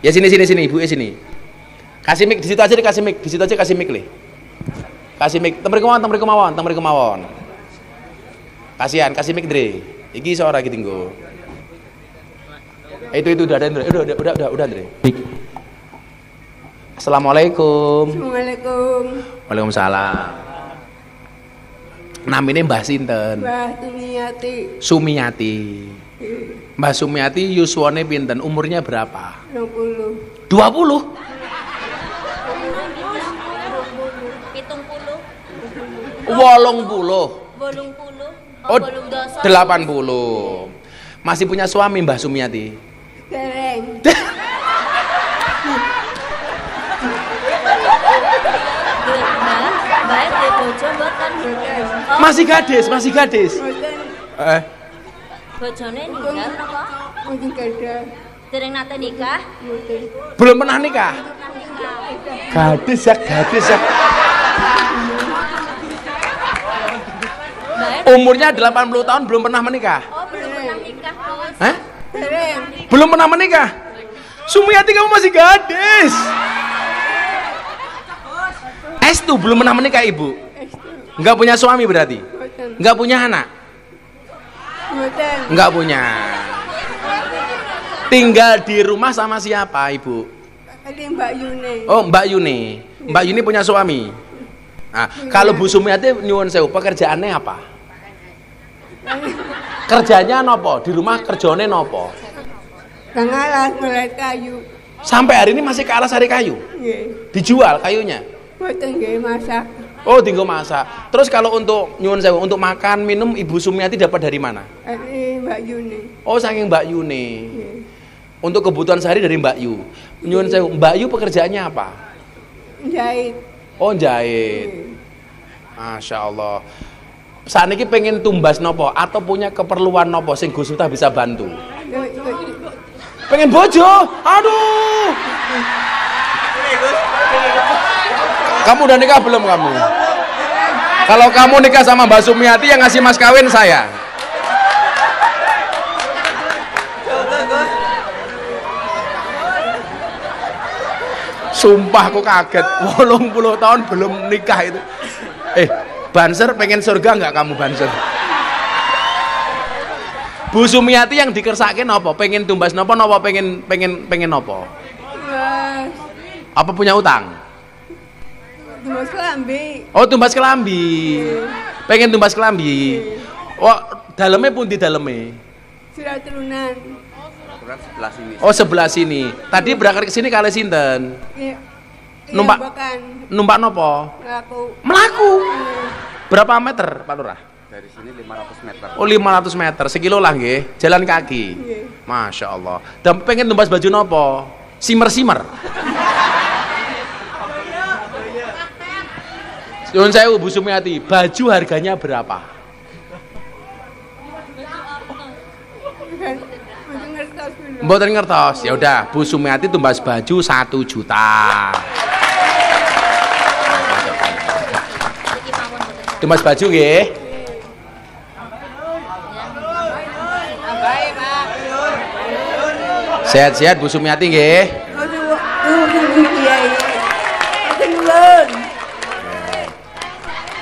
Ya sini ibu sini. Kasih mic di situ aja, dikasih mic. Di situ aja kasih mic le. Kasih mic. Temriku mawon. Kasihan, kasih mic Dre. Iki suara iki tinggo. Itu udah ada Dre. Udah Dre. Mic. Assalamualaikum. Assalamualaikum. Waalaikumsalam. Namanya Mbah sinten? Mbah Sumiati. Sumiati. Mbah Sumiati yuswane pinten? Umurnya berapa? 20. 20? 80. Oh, 80. Masih punya suami Mbah Sumiati? Dereng. Masih gadis. Bojone ninggal napa? Mungkin gada. Dereng nate nikah? Belum pernah nikah? Gadis ya. Umurnya 80 tahun belum pernah menikah? Oh, belum pernah nikah, Bos. Hah? Dereng. Belum pernah menikah? Sumiati kamu masih gadis. Estu belum pernah menikah ibu? Enggak punya suami berarti? Enggak punya anak? Enggak punya. Tinggal di rumah sama siapa ibu? Ada Mbak Yuni. Oh Mbak Yuni. Mbak Yuni punya suami. Nah, kalau Bu Sumiati nyuwun sewu pekerjaannya apa? Kerjanya nopo? Di rumah kerjane nopo? Kangalas mulai kayu. Sampai hari ini masih ke alas hari kayu? Nggih. Dijual kayunya? Boten nggih masak. Oh, tinggal masak. Terus kalau untuk nyuwun sewu untuk makan minum Ibu Sumiati dapat dari mana? Ada Mbak Yuni. Oh, saking Mbak Yuni. Nggih. Untuk kebutuhan sehari dari Mbak Yu. Nyuwun sewu, Mbak Yu pekerjaannya apa? Jahit. Oh, jahit. Masya Allah. Saat ini pengen tumbas nopo atau punya keperluan nopo sing Gus Miftah bisa bantu? Pengen bojo? Aduh. Kamu udah nikah belum kamu? Kalau kamu nikah sama Mbak Sumiati yang ngasih mas kawin saya. Sumpah aku kaget. 80 tahun belum nikah itu. Banser pengen surga nggak kamu Banser? Bu Sumiati yang dikersake nopo? Pengen tumbas nopo pengen nopo? Apa punya utang? Tumbas kelambi. Oh, tumbas kelambi. Pengen tumbas kelambi. Oh, dalamnya pun di dalamnya. Sudah turunan. Sebelah sini. Oh, sebelah sini. Tadi berangkat ke sini kali sinten? Iya. Numpak nopo? Melaku. Berapa meter, Pak Lurah? Dari sini 500 meter. Oh, 500 meter. Sekilo lah nggih. Jalan kaki. Masya Allah. Dan pengen tumbas baju nopo? Simer. Nyuwun sewu Bu Sumiati, baju harganya berapa? Mboten ngertos. Ya udah, Bu Sumiati tumbas baju 1 juta. Tumbas baju nggih. Sehat-sehat Bu Sumiati nggih.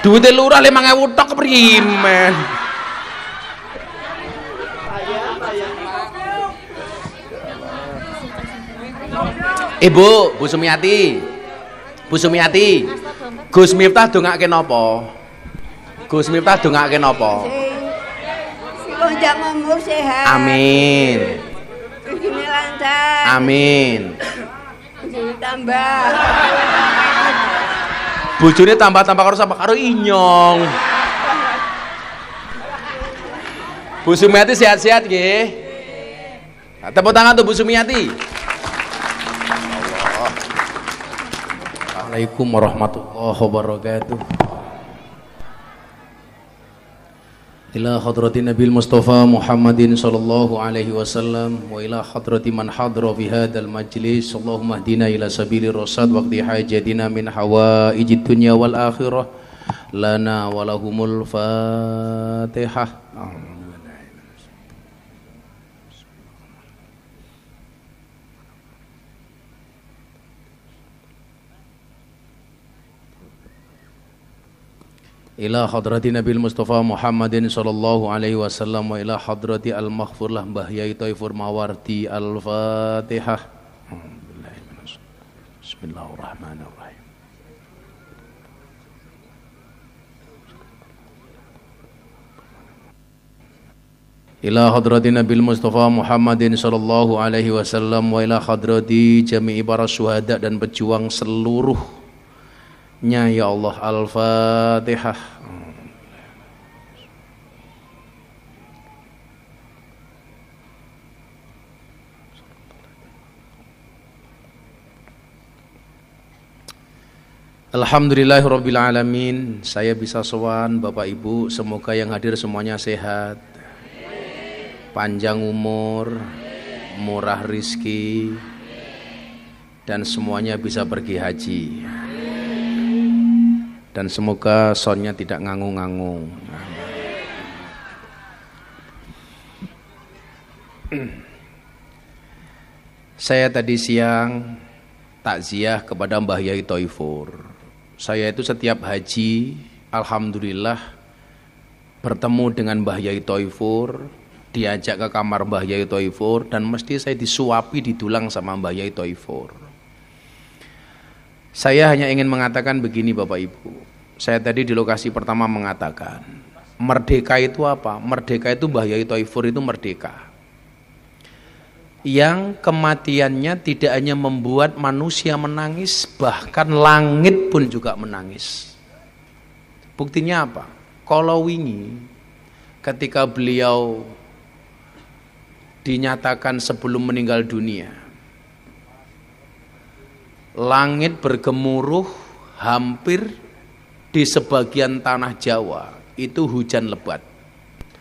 Duitnya lurah 5.000 tok keprimen. Bu Sumiati. Gus Miftah dongake napa? Gus Miftah dongake napa? Panjang umur sehat. Amin. Rezeki lancar. Amin. Rezeki tambah. Bojone tambah-tambah karo sapa? Karo inyong. Bu Sumiati sehat-sehat nggih. Tepuk tangan tuh Bu Sumiati. Assalamualaikum warahmatullahi wabarakatuh. Ila hadratin Nabil Mustafa Muhammadin sallallahu alaihi wasallam wa ila hadrati man hadra fi hadzal majlis. Allahumma hdina ila sabilir rasyad waqti hajatina min hawaijid dunya wal akhirah lana wa lahumul Fatihah. ila hadrati Nabil Mustafa Muhammadin sallallahu alaihi wasallam wa ila hadrati al-maghfurlah Mbah Yai Thaifur Mawardi. Al-Fatihah. Bismillahirrahmanirrahim. Ila hadrati Nabil Mustafa Muhammadin sallallahu alaihi wasallam wa ila hadrati jami'i para syuhada dan pejuang seluruhnya ya Allah. Al-Fatihah. Alhamdulillahirabbil alamin. Saya bisa sowan Bapak Ibu, semoga yang hadir semuanya sehat, panjang umur, murah rizki, dan semuanya bisa pergi haji. Dan semoga soundnya tidak ngangung-ngangung. Saya tadi siang takziah kepada Mbah Yai Thaifur. Saya itu setiap haji, alhamdulillah bertemu dengan Mbah Yai Thaifur, diajak ke kamar Mbah Yai Thaifur, dan mesti saya disuapi didulang sama Mbah Yai Thaifur. Saya hanya ingin mengatakan begini Bapak Ibu. Saya tadi di lokasi pertama mengatakan, merdeka itu apa? Merdeka itu Mbah Yai Thaifur itu merdeka yang kematiannya tidak hanya membuat manusia menangis, bahkan langit pun juga menangis. Buktinya apa? Kalau wingi ketika beliau dinyatakan sebelum meninggal dunia, langit bergemuruh hampir di sebagian tanah Jawa itu hujan lebat.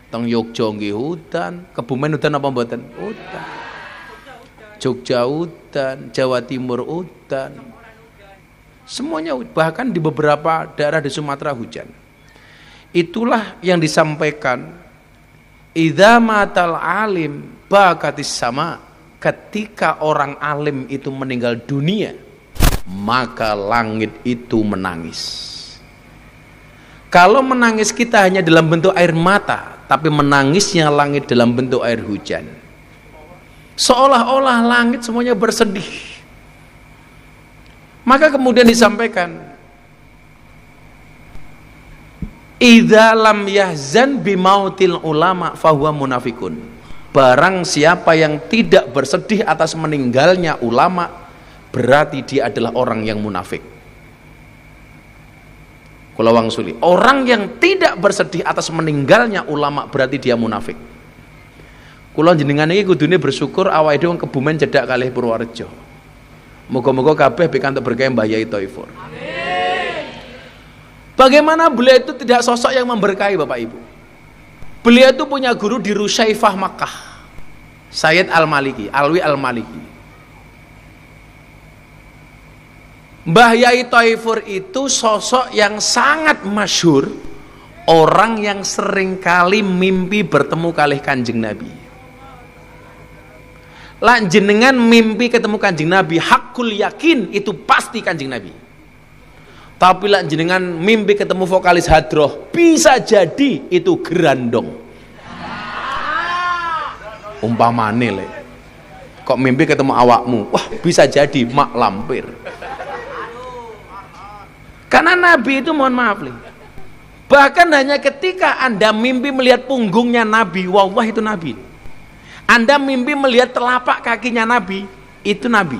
Teng Yogya nggih hutan, Kebumen hutan apa mboten? Hutan. Jogja hutan, Jawa Timur hutan. Semuanya, bahkan di beberapa daerah di Sumatera hujan. Itulah yang disampaikan idza matal alim bakatis sama. Ketika orang alim itu meninggal dunia, maka langit itu menangis. Kalau menangis kita hanya dalam bentuk air mata, tapi menangisnya langit dalam bentuk air hujan, seolah-olah langit semuanya bersedih. Maka kemudian disampaikan, idza lam yahzan bimautil ulama fahuwa munafikun. Barang siapa yang tidak bersedih atas meninggalnya ulama, berarti dia adalah orang yang munafik. Kula wangsuli, orang yang tidak bersedih atas meninggalnya ulama berarti dia munafik. Kula jenengan iki kudune bersyukur awake dhewe wong Kebumen cedhak kalih Purworejo. Moga-moga kabeh pikantuk berkah Mbah Yai Thaifur. Amin. Bagaimana beliau itu tidak sosok yang memberkahi Bapak Ibu. Beliau itu punya guru di Rusyaifah Makkah, Sayyid Al-Maliki, Alwi Al-Maliki. Mbah Yai Thaifur itu sosok yang sangat masyhur, orang yang seringkali mimpi bertemu kalih Kanjeng Nabi. Lan jenengan mimpi ketemu Kanjeng Nabi, hakul yakin itu pasti Kanjeng Nabi. Tapi lan jenengan mimpi ketemu vokalis hadroh, bisa jadi itu gerandong. Umpamane le, kok mimpi ketemu awakmu, wah bisa jadi mak lampir. Karena Nabi itu, mohon maaf le, bahkan hanya ketika Anda mimpi melihat punggungnya Nabi, wallah itu Nabi. Anda mimpi melihat telapak kakinya Nabi, itu Nabi.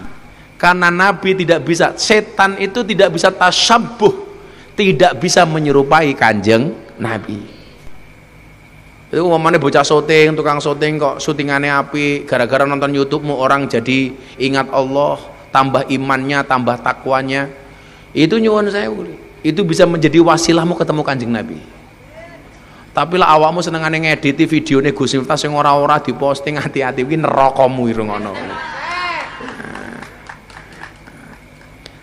Karena Nabi tidak bisa, setan itu tidak bisa tasyabbuh, tidak bisa menyerupai Kanjeng Nabi. Itu umpamanya bocah syuting, tukang syuting kok syutingannya api, gara-gara nonton YouTube-mu orang jadi ingat Allah, tambah imannya, tambah takwanya. Itu nyuwun saya, itu bisa menjadi wasilahmu ketemu Kanjeng Nabi. Tapi lah awakmu senengane ngediti videone Gus Miftah sing ora-ora diposting, hati-hati iki nerakamu irung ngono.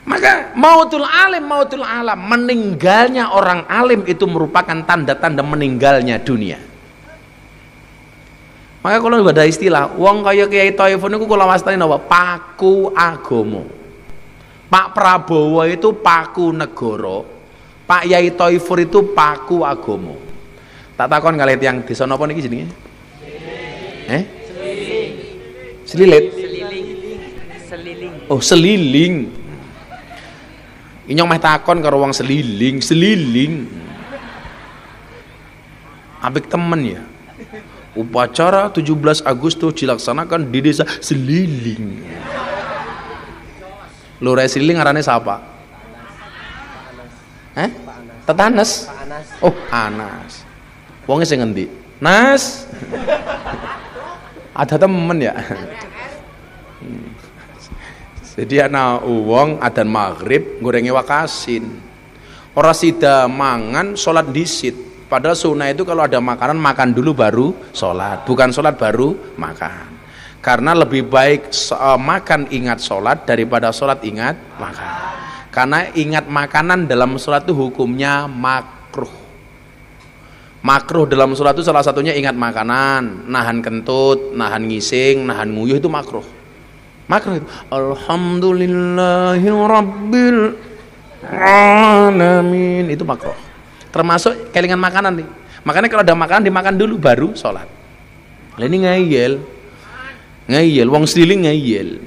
Maka mautul alim, mautul alam, meninggalnya orang alim itu merupakan tanda-tanda meninggalnya dunia. Maka kalau ada istilah wong kaya Kiai Thaifur niku kula wastani napa? Paku agama. Pak Prabowo itu paku negara, Pak Yai Toifur itu paku agama. Tak takon kalih tiyang desa napa niki jenenge? Selilit. Oh, seliling. Inyong meh takon karo wong seliling. Apik temen ya. Upacara 17 Agustus dilaksanakan di desa Seliling. Lurah Seliling arane siapa? Tetanes. Oh, Anas. Wonge sing ngendi? Nas. Ada temen ya. Jadi ana wong adzan maghrib gorengi wakasin. Ora sida mangan salat dhisit. Padahal sunnah itu kalau ada makanan makan dulu baru sholat, bukan sholat baru makan. Karena lebih baik makan ingat sholat daripada sholat ingat makan. Karena ingat makanan dalam sholat itu hukumnya makruh. Makruh dalam sholat itu salah satunya ingat makanan, nahan kentut, nahan ngising, nahan nguyuh itu makruh. Makruh itu Alhamdulillahirabbil alamin itu makruh. Termasuk kelingan makanan nih. Makanya kalau ada makanan dimakan dulu baru sholat. Lah ini ngeyel, wong seliling ngeyel.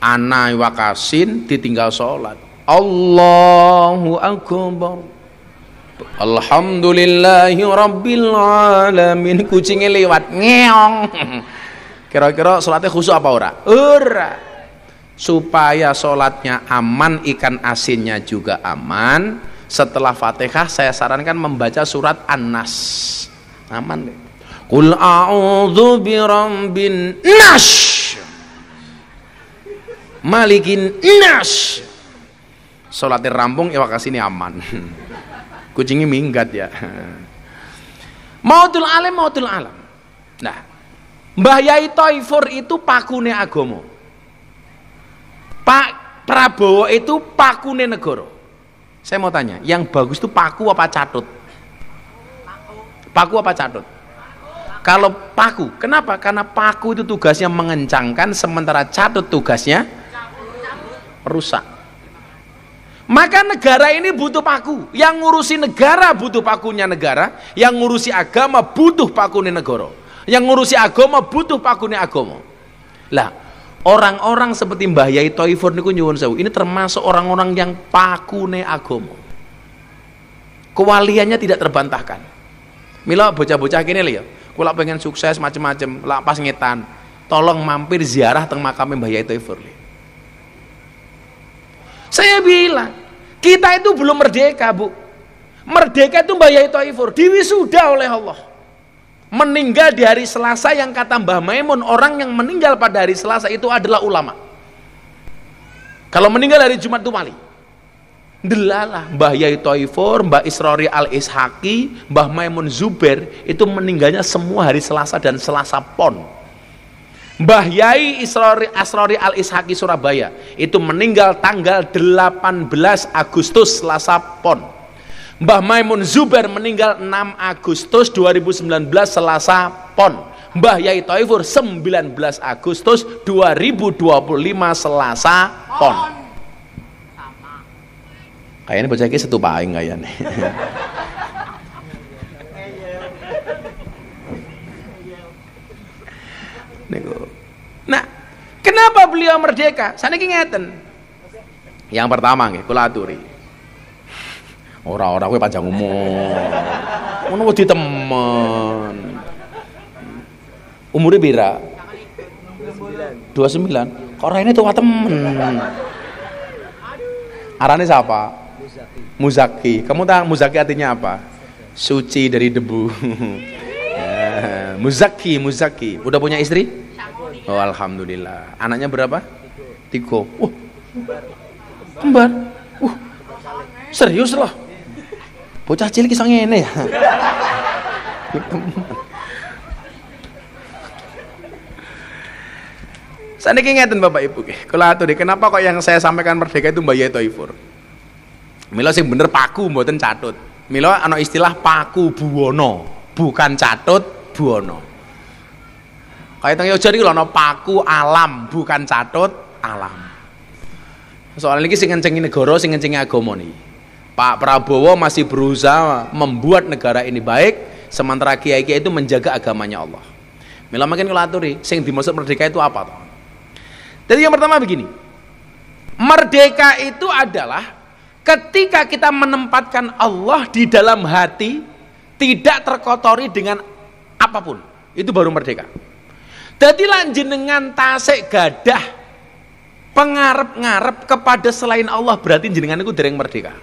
Ana wakasin ditinggal sholat. Allahu akbar. Alhamdulillahi rabbil alamin. Kucingnya lewat ngeong. Kira-kira sholatnya khusyuk apa ora? Ora. Supaya sholatnya aman, ikan asinnya juga aman. Setelah Fatihah saya sarankan membaca surat An-Nas. Aman deh. Qul a'udzu birabbin nas. Malikin nas. Salatnya rampung ewakas ini aman. Kucingnya minggat ya. Mautul alam. Nah, Mbah Yai Toifur itu pakune agama. Pak Prabowo itu pakune negara. Saya mau tanya, yang bagus itu paku apa catut? Paku apa catut? Kalau paku, kenapa? Karena paku itu tugasnya mengencangkan, sementara catut tugasnya rusak. Maka negara ini butuh paku. Yang ngurusi negara butuh pakunya negara, yang ngurusi agama butuh pakunya negara, yang ngurusi agama butuh pakunya agama. Lah, orang-orang seperti Mbah Yai Toifur niku nyuwun sewu, ini termasuk orang-orang yang pakune agama. Kewaliannya tidak terbantahkan. Mila bocah-bocah kene lho ya, kula pengen sukses macem-macem, lah pas ngetan, tolong mampir ziarah teng makam Mbah Yai Toifur. Saya bilang, kita itu belum merdeka, Bu. Merdeka itu Mbah Yai Toifur diwisuda oleh Allah. Meninggal di hari Selasa, yang kata Mbah Maimun, orang yang meninggal pada hari Selasa itu adalah ulama. Kalau meninggal hari Jumat itu wali. Delalah Mbah Yai Toifur, Mbah Isrori Al-Ishaqi, Mbah Maimun Zubair itu meninggalnya semua hari Selasa dan Selasa Pon. Mbah Yai Asrori Al-Ishaqi Surabaya itu meninggal tanggal 18 Agustus Selasa Pon. Mbah Maimun Zubair meninggal 6 Agustus 2019 Selasa Pon. Mbah Yai Toifur 19 Agustus 2025 Selasa Pon. Kayaknya bocah iki setupaing kayaknya. Nah, kenapa beliau merdeka? Saniki ngeten. Yang pertama nggih kula aturi. Ora-ora kowe panjang umur. Ngono wedi temen. Umure pira? 29. Kok raine tua temen. Arane siapa? Muzaki. Kamu tahu Muzaki artinya apa? Suci dari debu. Ya, Muzaki. Udah punya istri? Oh, alhamdulillah. Anaknya berapa? 3. Kembar. Serius loh. Bocah cilik iso ngene ya. Saniki ngeten Bapak Ibu nggih. Kula aturi, kenapa kok yang saya sampaikan merdeka itu Mbah Yai Toifur. Mila sing bener paku mboten catut. Mila ana istilah paku buwono, bukan catut buwono. Kaya teng Yogyakarta iki lho ana paku alam, bukan catut alam. Soalnya iki sing ngencengi negara, sing ngencengi agama niki. Pak Prabowo masih berusaha membuat negara ini baik, sementara kiai-kiai itu menjaga agamanya Allah. Mila makin ngelaturi, sing dimaksud merdeka itu apa toh? Jadi yang pertama begini, merdeka itu adalah ketika kita menempatkan Allah di dalam hati, tidak terkotori dengan apapun, itu baru merdeka. Jadi lanjenengan tasik gadah pengarep-ngarep kepada selain Allah, berarti jenengan itu dereng merdeka.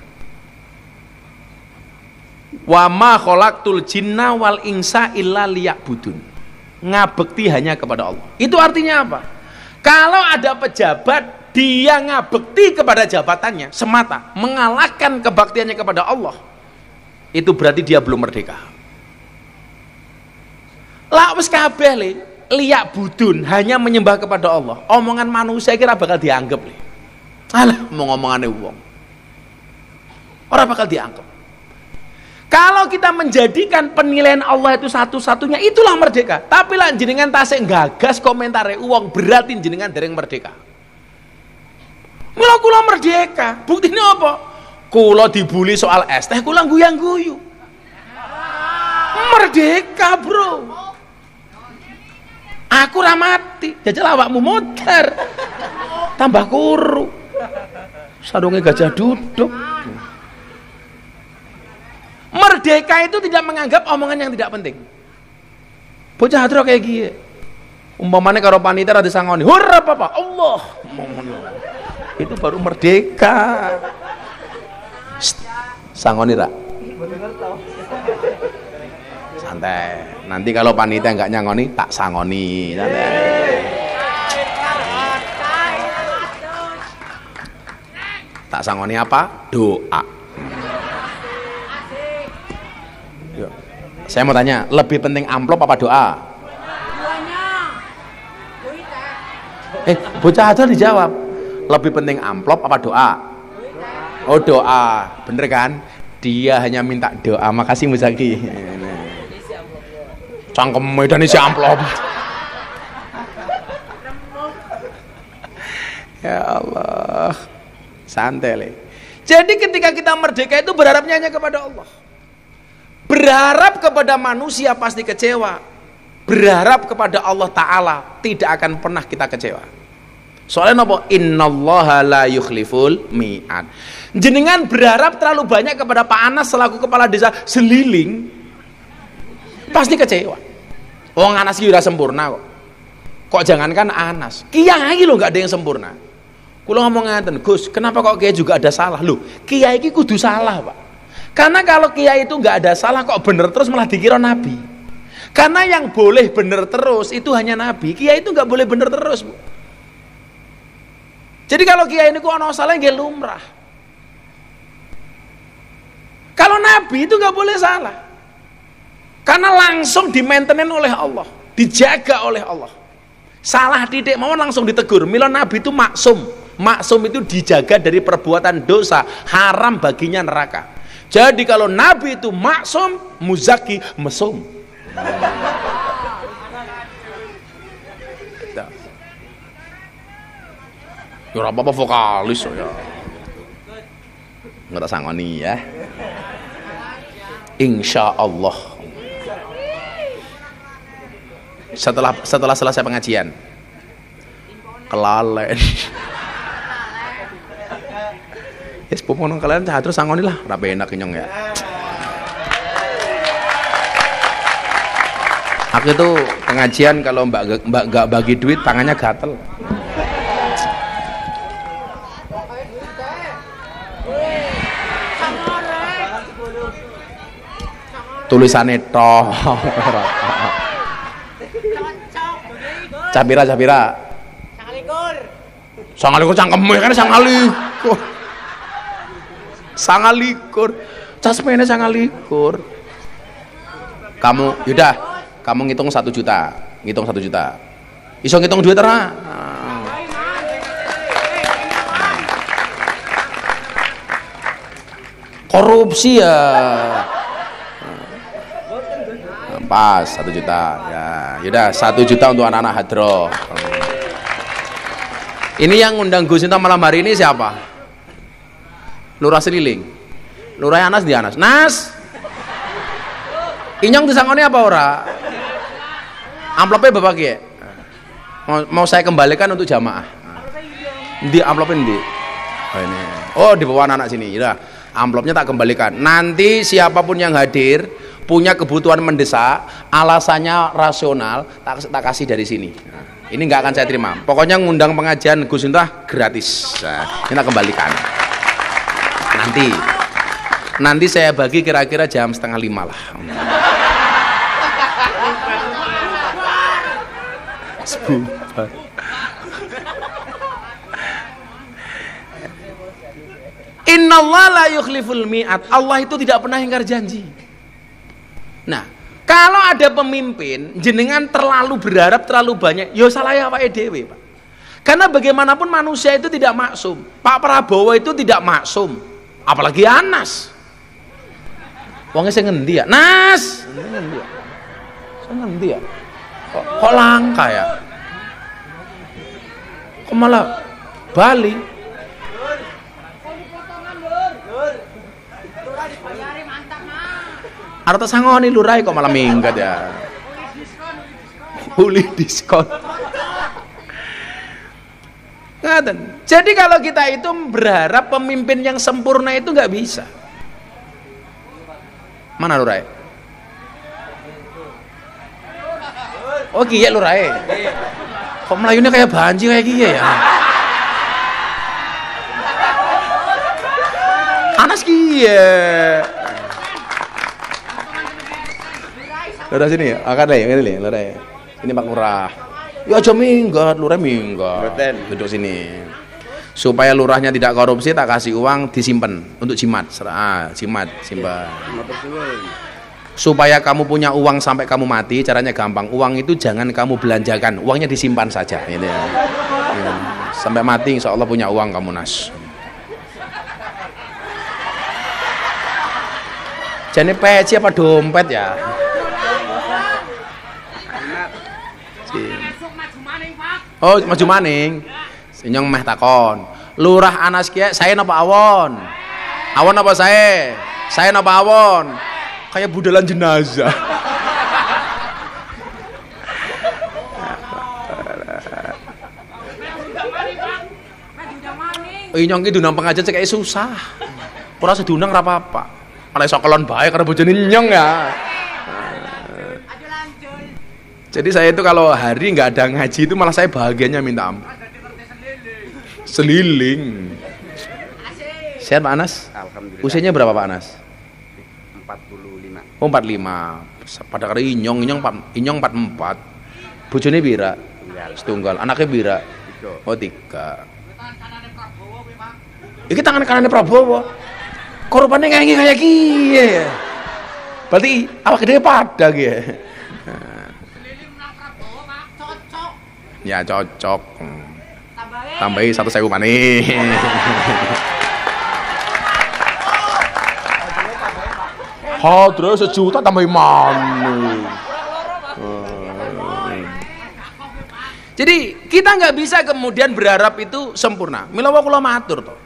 Wa ma khalaqtul jinna wal insa illa liya'budun. Ngabekti hanya kepada Allah. Itu artinya apa? Kalau ada pejabat dia ngabekti kepada jabatannya semata, mengalahkan kebaktiannya kepada Allah, itu berarti dia belum merdeka. Lah wis kabeh le liyak budun, hanya menyembah kepada Allah. Omongan manusia kira bakal dianggap le. Alah, mau ngomongane wong. Ora bakal dianggap. Kalau kita menjadikan penilaian Allah itu satu-satunya, itulah merdeka. Tapi lah jenengan tasik gagas komentare wong, berarti jenengan dereng merdeka. Mula kula merdeka, buktinya apa? Kula dibully soal es teh, kula guyang-guyu. Merdeka, bro. Aku ra mati, jajal awakmu modar. Tambah kuru. Sadunge gajah duduk. Merdeka itu tidak menganggap omongan yang tidak penting. Bocah hadro kayak gini. Umpamane karo panitia ra disangoni, "Hurra papa, Allah." Itu baru merdeka. Sangoni ra? Santai. Nanti kalau panitia nggak nyangoni, tak sangoni. Santai. Tak sangoni apa? Doa. Yuk. Saya mau tanya, lebih penting amplop apa doa? Bocah aja dijawab. Lebih penting amplop apa doa? Oh, doa. Bener kan? Dia hanya minta doa. Makasih Muzaki. Cangkem medan isi amplop. Ya Allah. Santai le. Jadi ketika kita merdeka itu berharapnya hanya kepada Allah. Berharap kepada manusia pasti kecewa. Berharap kepada Allah Ta'ala tidak akan pernah kita kecewa. Soalnya apa? Innallaha la yukhliful mi'ad. Jenengan berharap terlalu banyak kepada Pak Anas selaku kepala desa Seliling, pasti kecewa. Wong Anas iki ora sempurna kok. Kok jangankan Anas, kiai lho enggak ada yang sempurna. Kula ngomong ngaten, Gus, kenapa kok kiai juga ada salah? Lho, kiai iki kudu salah, Pak. Karena kalau kiai itu enggak ada salah kok bener terus malah dikira nabi. Karena yang boleh bener terus itu hanya nabi. Kiai itu enggak boleh bener terus, Bu. Jadi kalau kiai ini kok ana salah nggih lumrah. Kalau nabi itu nggak boleh salah. Karena langsung di-maintain oleh Allah, dijaga oleh Allah. Salah titik mawon langsung ditegur. Mila nabi itu maksum. Maksum itu dijaga dari perbuatan dosa, haram baginya neraka. Jadi kalau nabi itu maksum, muzaki mesum. Ya apa-apa vokalis ya. Nggak tak sangoni ya. Insya Allah. Setelah selesai pengajian, kelalen. Ya sepupu nang kalian terus sangoni lah. Rapi enak kenyong ya. Aku itu pengajian kalau mbak nggak bagi duit tangannya gatel. Tulisannya toh. Capira. Sangalikur cangkemmu ya kan sangalikur. Sangalikur. Casmene sangalikur. Kamu, yaudah, kamu ngitung 1 juta. Ngitung 1 juta. Iso ngitung duit ora? Korupsi ya. Pas 1 juta ya, yaudah 1 juta untuk anak-anak hadroh. Ini yang ngundang Gus Sinta malam hari ini siapa? Lurah Seliling. Lurah Anas di Anas. Nas. Inyong disangoni apa ora? Amplopnya Bapak Kiai. Mau saya kembalikan untuk jamaah. Di amplopnya di. Oh ini. Oh di bawah anak sini. Ya, amplopnya tak kembalikan. Nanti siapapun yang hadir punya kebutuhan mendesak, alasannya rasional, tak kasih dari sini. Nah, ini nggak akan saya terima. Pokoknya ngundang pengajian Gus Miftah gratis. Nah, ini tak kembalikan. Nanti saya bagi kira-kira jam 4:30 lah. Innallaha la yukhliful mi'at. Allah itu tidak pernah ingkar janji. Nah, kalau ada pemimpin jenengan terlalu berharap terlalu banyak, ya salah ya Pak dhewe, Pak. Karena bagaimanapun manusia itu tidak maksum. Pak Prabowo itu tidak maksum, apalagi Anas. Wongnya sing ngendi ya? Nas. Sing ngendi ya? Kok langka ya? Kok malah Bali? Arta sangoni lurai kok malah minggat ya. Uli diskon. Ngaten. Jadi kalau kita itu berharap pemimpin yang sempurna itu nggak bisa. Mana lurai? Oh kiye lurai. Kok melayunya kayak banji kayak kiye ya? Anas kiye. Lurah sini ya? Akan lah ya, ini lurah ya. Ini Pak Lurah. Ya aja minggat, lurah minggat. Duduk sini. Supaya lurahnya tidak korupsi, tak kasih uang disimpan untuk jimat. Jimat, simpan. Supaya kamu punya uang sampai kamu mati, caranya gampang. Uang itu jangan kamu belanjakan, uangnya disimpan saja. Gitu ya. Sampai mati, insya Allah punya uang kamu Nas. Jadi peci apa dompet ya? Oh maju maning. Inyong meh takon. Lurah Anas kiye saya napa awon? Awon apa saya? Saya napa awon? Kayak budalan jenazah. Inyong ki diundang pengajian cek susah. Ora sedunang ra apa-apa. Ora iso kelon bae karo bojone inyong ya. Jadi saya itu kalau hari nggak ada ngaji itu malah saya bahagianya minta ampun. Seliling. Sehat Pak Anas? Alhamdulillah. Usianya berapa Pak Anas? 45. Oh 45. Pada kali inyong 44. Bojone pira? Setunggal. Anaknya pira? 3. Oh 3. Iki tangan kanannya Prabowo. Korbannya kayak kiye. Berarti awak gede pada kiye. Ya cocok. Tambahi 1.000 maning. Hadroh 1 juta tambahi maning. Jadi kita nggak bisa kemudian berharap itu sempurna. Mila kula matur toh.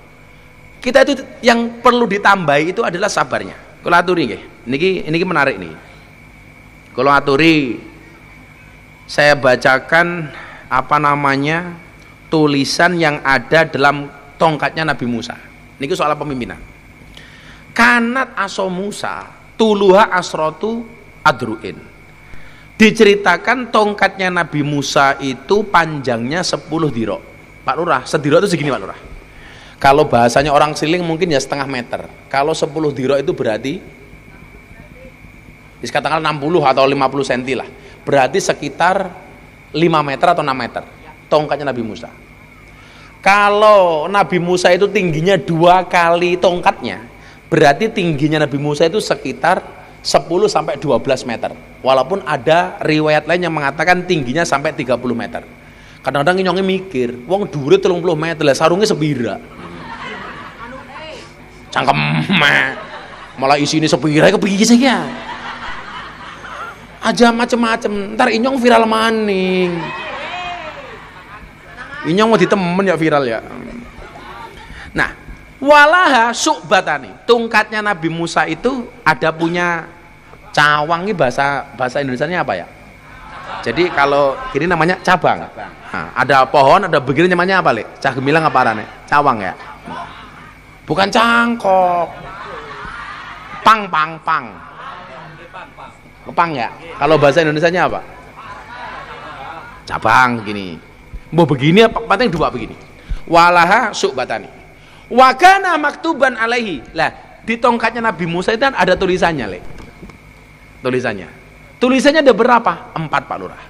Kita itu yang perlu ditambahi itu adalah sabarnya. Kula aturi nggih. Niki menarik nih. Kula aturi saya bacakan tulisan yang ada dalam tongkatnya Nabi Musa. Niki soal pemimpinan. Kanat aso Musa tuluha asrotu adruin. Diceritakan tongkatnya Nabi Musa itu panjangnya 10 dirok. Pak Lurah, sedirok itu segini Pak Lurah. Kalau bahasanya orang siling mungkin ya setengah meter. Kalau 10 dirok itu berarti katakanlah 60 atau 50 cm lah. Berarti sekitar 5 meter atau 6 meter tongkatnya Nabi Musa. Kalau Nabi Musa itu tingginya 2 kali tongkatnya, berarti tingginya Nabi Musa itu sekitar 10 sampai 12 meter. Walaupun ada riwayat lain yang mengatakan tingginya sampai 30 meter. Kadang-kadang nyongnya mikir, wong dhuwure 30 meter lah sarungnya sebira. Cangkem malah isine sepira kepiye sih ya? Aja macem-macem, ntar inyong viral maning. Inyong mau ditemen ya viral ya. Nah, Walaha su'batani. Tongkatnya Nabi Musa itu ada punya cawang. Ini bahasa Indonesianya apa ya? Jadi kalau ini namanya cabang. Nah, ada pohon, ada begini namanya apa, Le? Cah gemilang apa arane? Cawang ya? Bukan cangkok. Pang. Pang ya? Kalau bahasa Indonesianya apa? Cabang gini. Mau begini apa? Penting dua begini. Walaha su'batani. Wa kana maktuban alaihi. Lah, di tongkatnya Nabi Musa itu kan ada tulisannya, Le. Tulisannya ada berapa? 4, Pak Lurah.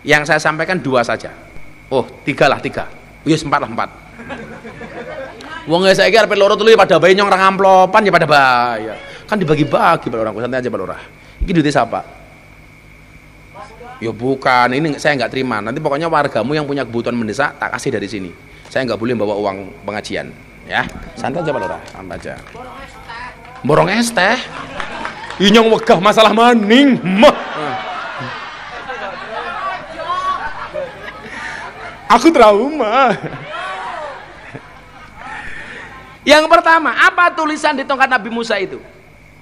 Yang saya sampaikan 2 saja. Oh, 3 lah. Yes, 4 lah. Wong saya kira arep loro telu pada bayi nyong orang amplopan ya pada bahaya. Kan dibagi-bagi Pak Lurah. Santai aja Pak Lurah. Iki duitnya siapa? Ya bukan, ini saya nggak terima. Nanti pokoknya wargamu yang punya kebutuhan mendesak tak kasih dari sini. Saya nggak boleh bawa uang pengajian, ya. Santai aja Pak Lurah, santai aja. Borong es teh. Inyong wegah masalah maning. Aku trauma. Yang pertama, apa tulisan di tongkat Nabi Musa itu?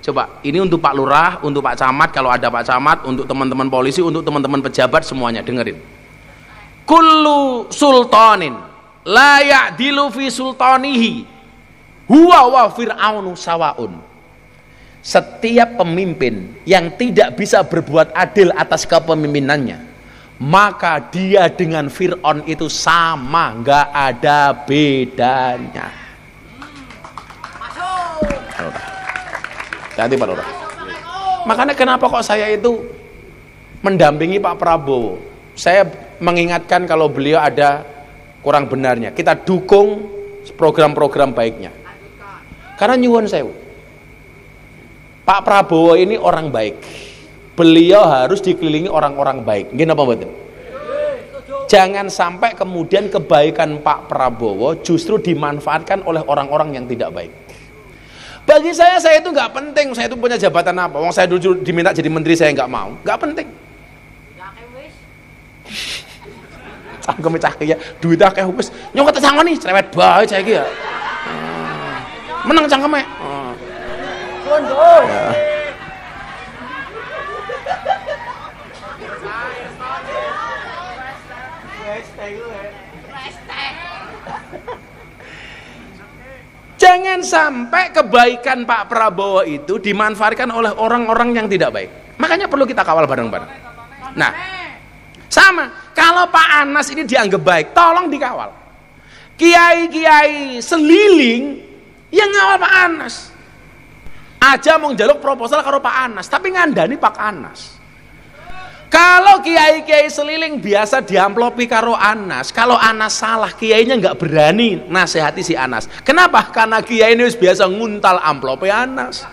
Coba, ini untuk Pak Lurah, untuk Pak Camat, kalau ada Pak Camat, untuk teman-teman polisi, untuk teman-teman pejabat, semuanya dengerin. Kullu sultanin la ya'dilu fi sultanihi huwa wa fir'aunu sawaun. Setiap pemimpin yang tidak bisa berbuat adil atas kepemimpinannya, maka dia dengan Fir'aun itu sama, nggak ada bedanya. Hati Pak Lurah. Makanya kenapa kok saya itu mendampingi Pak Prabowo? Saya mengingatkan kalau beliau ada kurang benarnya, kita dukung program-program baiknya. Karena nyuwun sewu, Pak Prabowo ini orang baik. Beliau harus dikelilingi orang-orang baik. Nggih napa mboten? Jangan sampai kemudian kebaikan Pak Prabowo justru dimanfaatkan oleh orang-orang yang tidak baik. Bagi saya itu nggak penting. Saya itu punya jabatan apa? Wong saya dulu diminta jadi menteri, saya nggak mau. Nggak penting. Cangkem cah ya, duit akeh wis. Nyong kata sangoni cerewet bae saya iki ya. Menang cangkeme. Ya. Jangan sampai kebaikan Pak Prabowo itu dimanfaatkan oleh orang-orang yang tidak baik. Makanya perlu kita kawal bareng-bareng. Nah, sama, kalau Pak Anas ini dianggap baik, tolong dikawal. Kiai-kiai seliling yang ngawal Pak Anas. Aja mau njaluk proposal karo Pak Anas, tapi ngandani Pak Anas. Kalau kiai-kiai seliling biasa diamplopi karo Anas, kalau Anas salah, kiainya nggak berani nasihati si Anas. Kenapa? Karena kiai ini biasa nguntal amplopi Anas.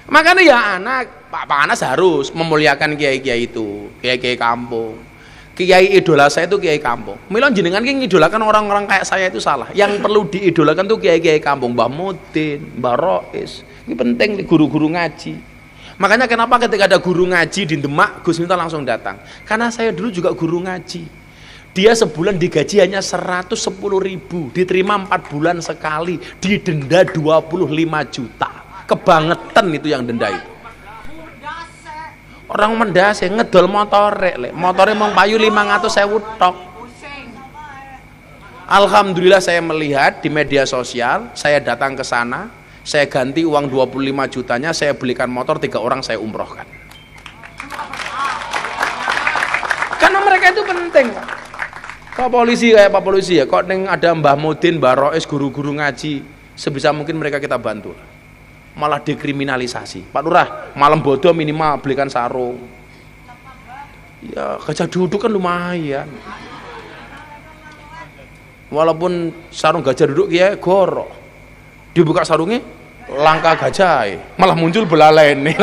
Makanya ya Pak Anas harus memuliakan kiai-kiai itu, kiai-kiai kampung. Kiai idola saya itu kiai kampung. Milon jenengan ki ngidolakan orang-orang kayak saya itu salah. Yang perlu diidolakan tuh kiai-kiai kampung, Mbah Mudin, Mbah Rois. Ini penting guru-guru ngaji. Makanya kenapa ketika ada guru ngaji di Demak, Gus Miftah langsung datang. Karena saya dulu juga guru ngaji. Dia sebulan digaji hanya 110.000, diterima 4 bulan sekali, didenda 25 juta. Kebangetan itu yang denda itu. Orang mendase ngedol motore, motore mong payu 500.000 tok. Alhamdulillah saya melihat di media sosial, saya datang ke sana, saya ganti uang 25 jutanya, saya belikan motor 3 orang saya umrohkan. Karena mereka itu penting. Pak polisi kayak Pak polisi ya, kok neng ada Mbah Mudin, Mbah Rois, guru-guru ngaji, sebisa mungkin mereka kita bantu. Malah dekriminalisasi. Pak Lurah, malam bodoh minimal belikan sarung. Ya gajah duduk kan lumayan. Walaupun sarung gajah duduk ya gorok. Dibuka sarungnya langka gajah, malah muncul belalen nih.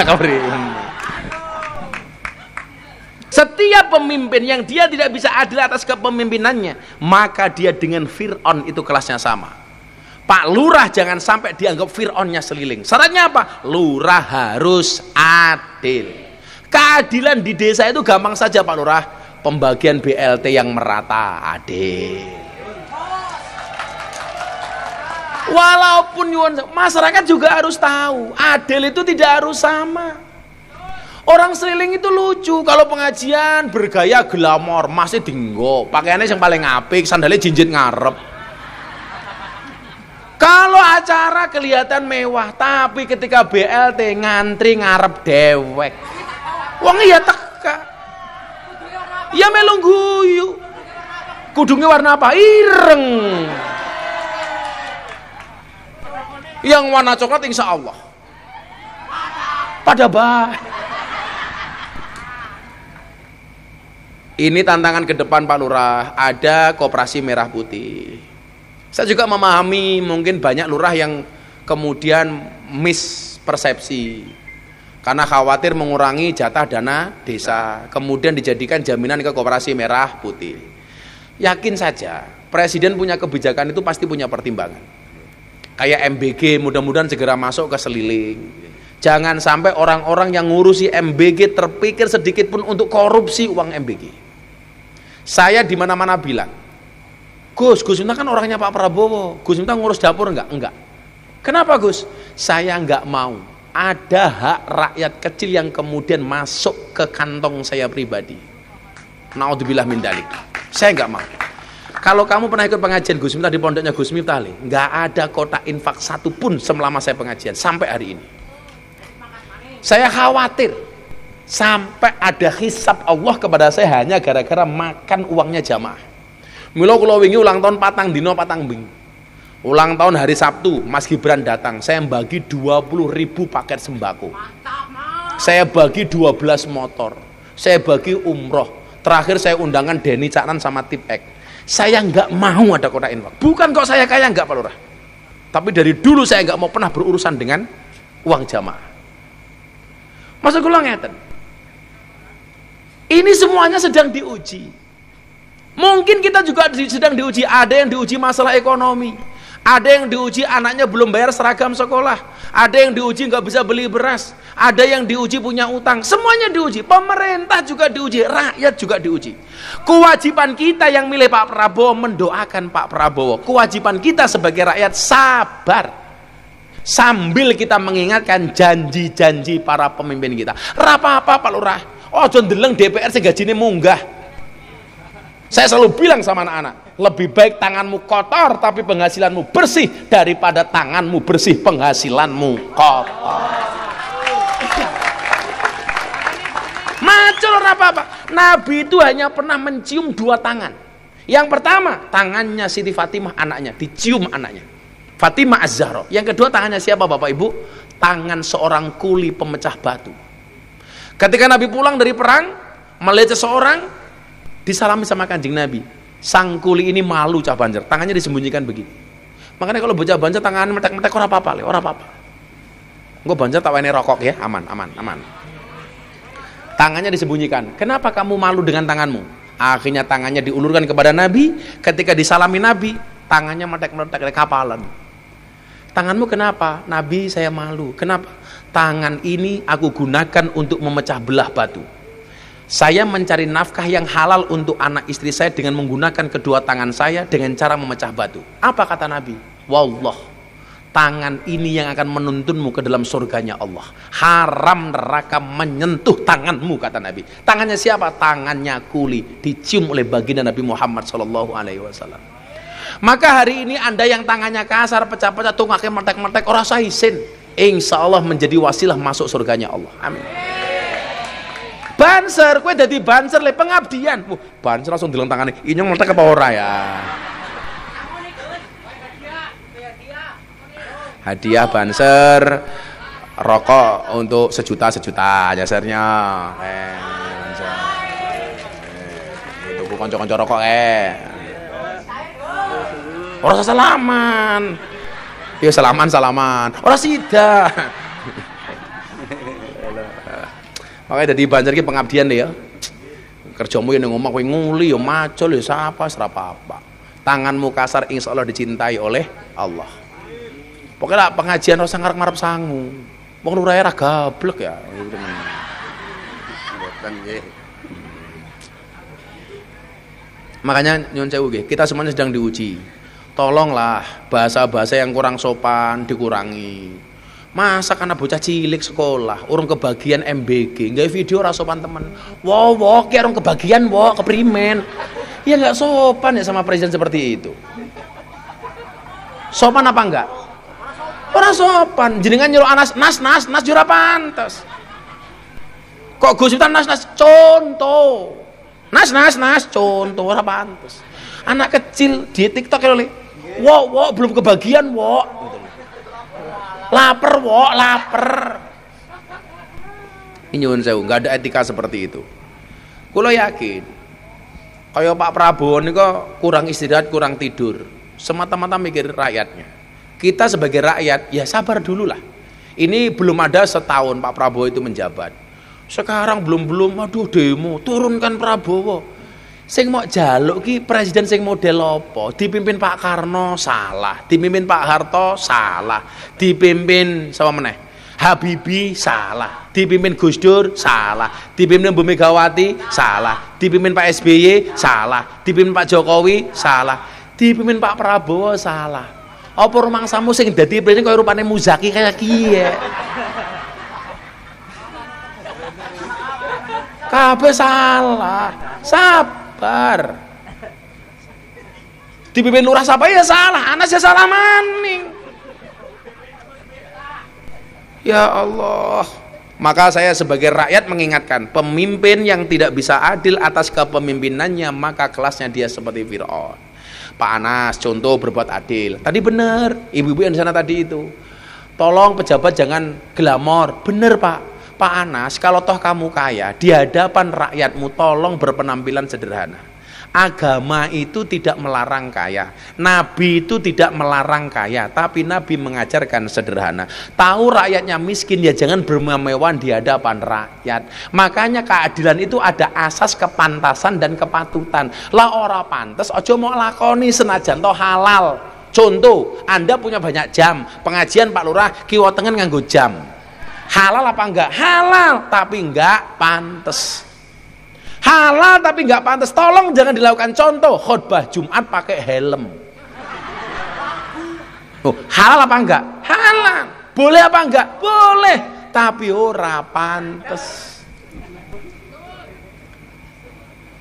Setiap pemimpin yang dia tidak bisa adil atas kepemimpinannya, maka dia dengan Fir'aun itu kelasnya sama. Pak Lurah jangan sampai dianggap Fir'aunnya seliling. Syaratnya apa? Lurah harus adil. Keadilan di desa itu gampang saja Pak Lurah. pembagian BLT yang merata, adil. Walaupun masyarakat juga harus tahu, adil itu tidak harus sama. Orang Seliling itu lucu, kalau pengajian bergaya glamor, masih dinggo, pakaiannya yang paling apik, sandalnya jinjit ngarep. Kalau acara kelihatan mewah, tapi ketika BLT ngantri ngarep dewek. Wong iya teka. Ya melu guyu. Kudungnya warna apa? Ireng. Yang warna coklat insya Allah. Pada baik. Ini tantangan ke depan Pak Lurah, ada koperasi merah putih. Saya juga memahami mungkin banyak lurah yang kemudian mispersepsi karena khawatir mengurangi jatah dana desa, kemudian dijadikan jaminan ke koperasi merah putih. Yakin saja, Presiden punya kebijakan itu pasti punya pertimbangan. Kayak MBG mudah-mudahan segera masuk ke Seliling. Jangan sampai orang-orang yang ngurusi MBG terpikir sedikit pun untuk korupsi uang MBG. Saya di mana-mana bilang, Gus Miftah kan orangnya Pak Prabowo. Gus Miftah ngurus dapur enggak? Enggak. Kenapa Gus? Saya enggak mau ada hak rakyat kecil yang kemudian masuk ke kantong saya pribadi. Naudzubillah min dzalik. Saya enggak mau. Kalau kamu pernah ikut pengajian Gus Miftah di pondoknya Gus Miftah, enggak ada kotak infak satu pun selama saya pengajian sampai hari ini. Saya khawatir sampai ada hisab Allah kepada saya hanya gara-gara makan uangnya jamaah. Mila kula wingi ulang tahun patang dino patang bing. Ulang tahun hari Sabtu, Mas Gibran datang. Saya bagi 20.000 paket sembako. Saya bagi 12 motor. Saya bagi umroh. Terakhir saya undangan Denny Caknan sama Tip X. Saya nggak mau ada kotak infak. Bukan kok saya kaya nggak Pak Lurah. Tapi dari dulu saya nggak mau pernah berurusan dengan uang jamaah. Maksud kula ngeten. Ini semuanya sedang diuji. Mungkin kita juga sedang diuji. Ada yang diuji masalah ekonomi, ada yang diuji anaknya belum bayar seragam sekolah, ada yang diuji nggak bisa beli beras, ada yang diuji punya utang. Semuanya diuji. Pemerintah juga diuji, rakyat juga diuji. Kewajiban kita yang milih Pak Prabowo mendoakan Pak Prabowo. Kewajiban kita sebagai rakyat sabar sambil kita mengingatkan janji-janji para pemimpin kita. Apa-apa Pak Lurah, ojo ndeleng DPR sing gajine munggah. Saya selalu bilang sama anak-anak, lebih baik tanganmu kotor tapi penghasilanmu bersih daripada tanganmu bersih penghasilanmu kotor. Macul apa-apa. Nabi itu hanya pernah mencium 2 tangan. Yang pertama, tangannya Siti Fatimah anaknya, dicium anaknya. Fatimah Az-Zahra. Yang kedua tangannya siapa Bapak Ibu? Tangan seorang kuli pemecah batu. Ketika Nabi pulang dari perang, melihat seseorang, disalami sama Kanjeng Nabi. Sang kuli ini malu cah Banjar, tangannya disembunyikan begini. Makanya kalau bocah Banjar tangannya metek-metek ora apa-apa, ora apa-apa. Engko Banjar tak wene rokok ya, aman. Tangannya disembunyikan. Kenapa kamu malu dengan tanganmu? Akhirnya tangannya diulurkan kepada Nabi. Ketika disalami Nabi, tangannya metek-metek kayak kapalan. Tanganmu kenapa? Nabi, saya malu. Kenapa? Tangan ini aku gunakan untuk memecah belah batu. Saya mencari nafkah yang halal untuk anak istri saya dengan menggunakan kedua tangan saya dengan cara memecah batu. Apa kata Nabi? Wallah, tangan ini yang akan menuntunmu ke dalam surganya Allah. Haram neraka menyentuh tanganmu, kata Nabi. Tangannya siapa? Tangannya kuli, dicium oleh baginda Nabi Muhammad SAW. Maka hari ini Anda yang tangannya kasar, pecah-pecah, tungaknya metek-metek, ora sah isin, insya Allah menjadi wasilah masuk surganya Allah. Amin. Banser, kue dadi banser le pengabdian. Banser langsung dileng tangane. Inyong metek apa ora ya? Hadiah banser, rokok untuk sejuta jasarnya. Itu konco-konco rokok Orang salaman. Ya salaman. Orang sida. Makanya dadi Banjar ki pengabdian deh ya. Kerjamu yang ngomong kowe nguli ya macul ya sapa serapa-apa. Tanganmu kasar insya Allah dicintai oleh Allah. Pokoknya pengajian rasa ngarep-ngarep sangu. Wong lurahe ra gablek ya. Makanya nyuwun sewu nggih, kita semuanya sedang diuji. Tolonglah bahasa-bahasa yang kurang sopan dikurangi. Masa karena bocah cilik sekolah, urung kebagian MBG, nggak video ora sopan temen. Wow, ki urung kebagian, keprimen. Ya nggak sopan ya sama presiden seperti itu. Sopan apa enggak? Ora sopan. Jenengan nyuruh anas nas jura pantes. Kok Gus Miftah nas contoh. Nas contoh ora pantes. Anak kecil di TikTok lho. Wow, belum kebagian, gitu. Lapar. Ini nyuwun sewu, enggak ada etika seperti itu. Kula yakin kaya Pak Prabowo niku kurang istirahat, kurang tidur. Semata-mata mikir rakyatnya. Kita sebagai rakyat ya sabar dulu lah. Ini belum ada setahun Pak Prabowo itu menjabat. Sekarang belum aduh demo, turunkan Prabowo. Sing mau jaluk ki presiden sing model apa? Dipimpin Pak Karno salah, dipimpin Pak Harto salah, dipimpin sapa meneh? Habibie salah, dipimpin Gus Dur salah, dipimpin Bu Megawati salah, dipimpin Pak SBY salah, dipimpin Pak Jokowi salah, dipimpin Pak Prabowo salah. Apa rumangsamu sing dadi presiden kaya rupane Muzaki kayak kiye? Kabeh salah. Sabar. Dipimpin lurah siapa ya salah, anak saya salah maning. Ya Allah. Maka saya sebagai rakyat mengingatkan, pemimpin yang tidak bisa adil atas kepemimpinannya maka kelasnya dia seperti Fir'aun. Pak Anas contoh berbuat adil. Tadi benar, ibu-ibu yang di sana tadi itu. Tolong pejabat jangan glamor. Benar Pak. Pak Anas, kalau toh kamu kaya, di hadapan rakyatmu tolong berpenampilan sederhana. Agama itu tidak melarang kaya, Nabi itu tidak melarang kaya, tapi Nabi mengajarkan sederhana. Tahu rakyatnya miskin ya jangan bermewah-mewahan di hadapan rakyat. Makanya keadilan itu ada asas kepantasan dan kepatutan. Lah ora pantes, ojo mau lakoni senajan toh halal. Contoh, Anda punya banyak jam, pengajian Pak Lurah kiwa tengen nganggo jam. Halal apa enggak? Halal, tapi enggak pantes. Halal tapi enggak pantes. Tolong jangan dilakukan. Contoh, khutbah Jumat pakai helm. Oh, halal apa enggak? Halal. Boleh apa enggak? Boleh, tapi ora pantes.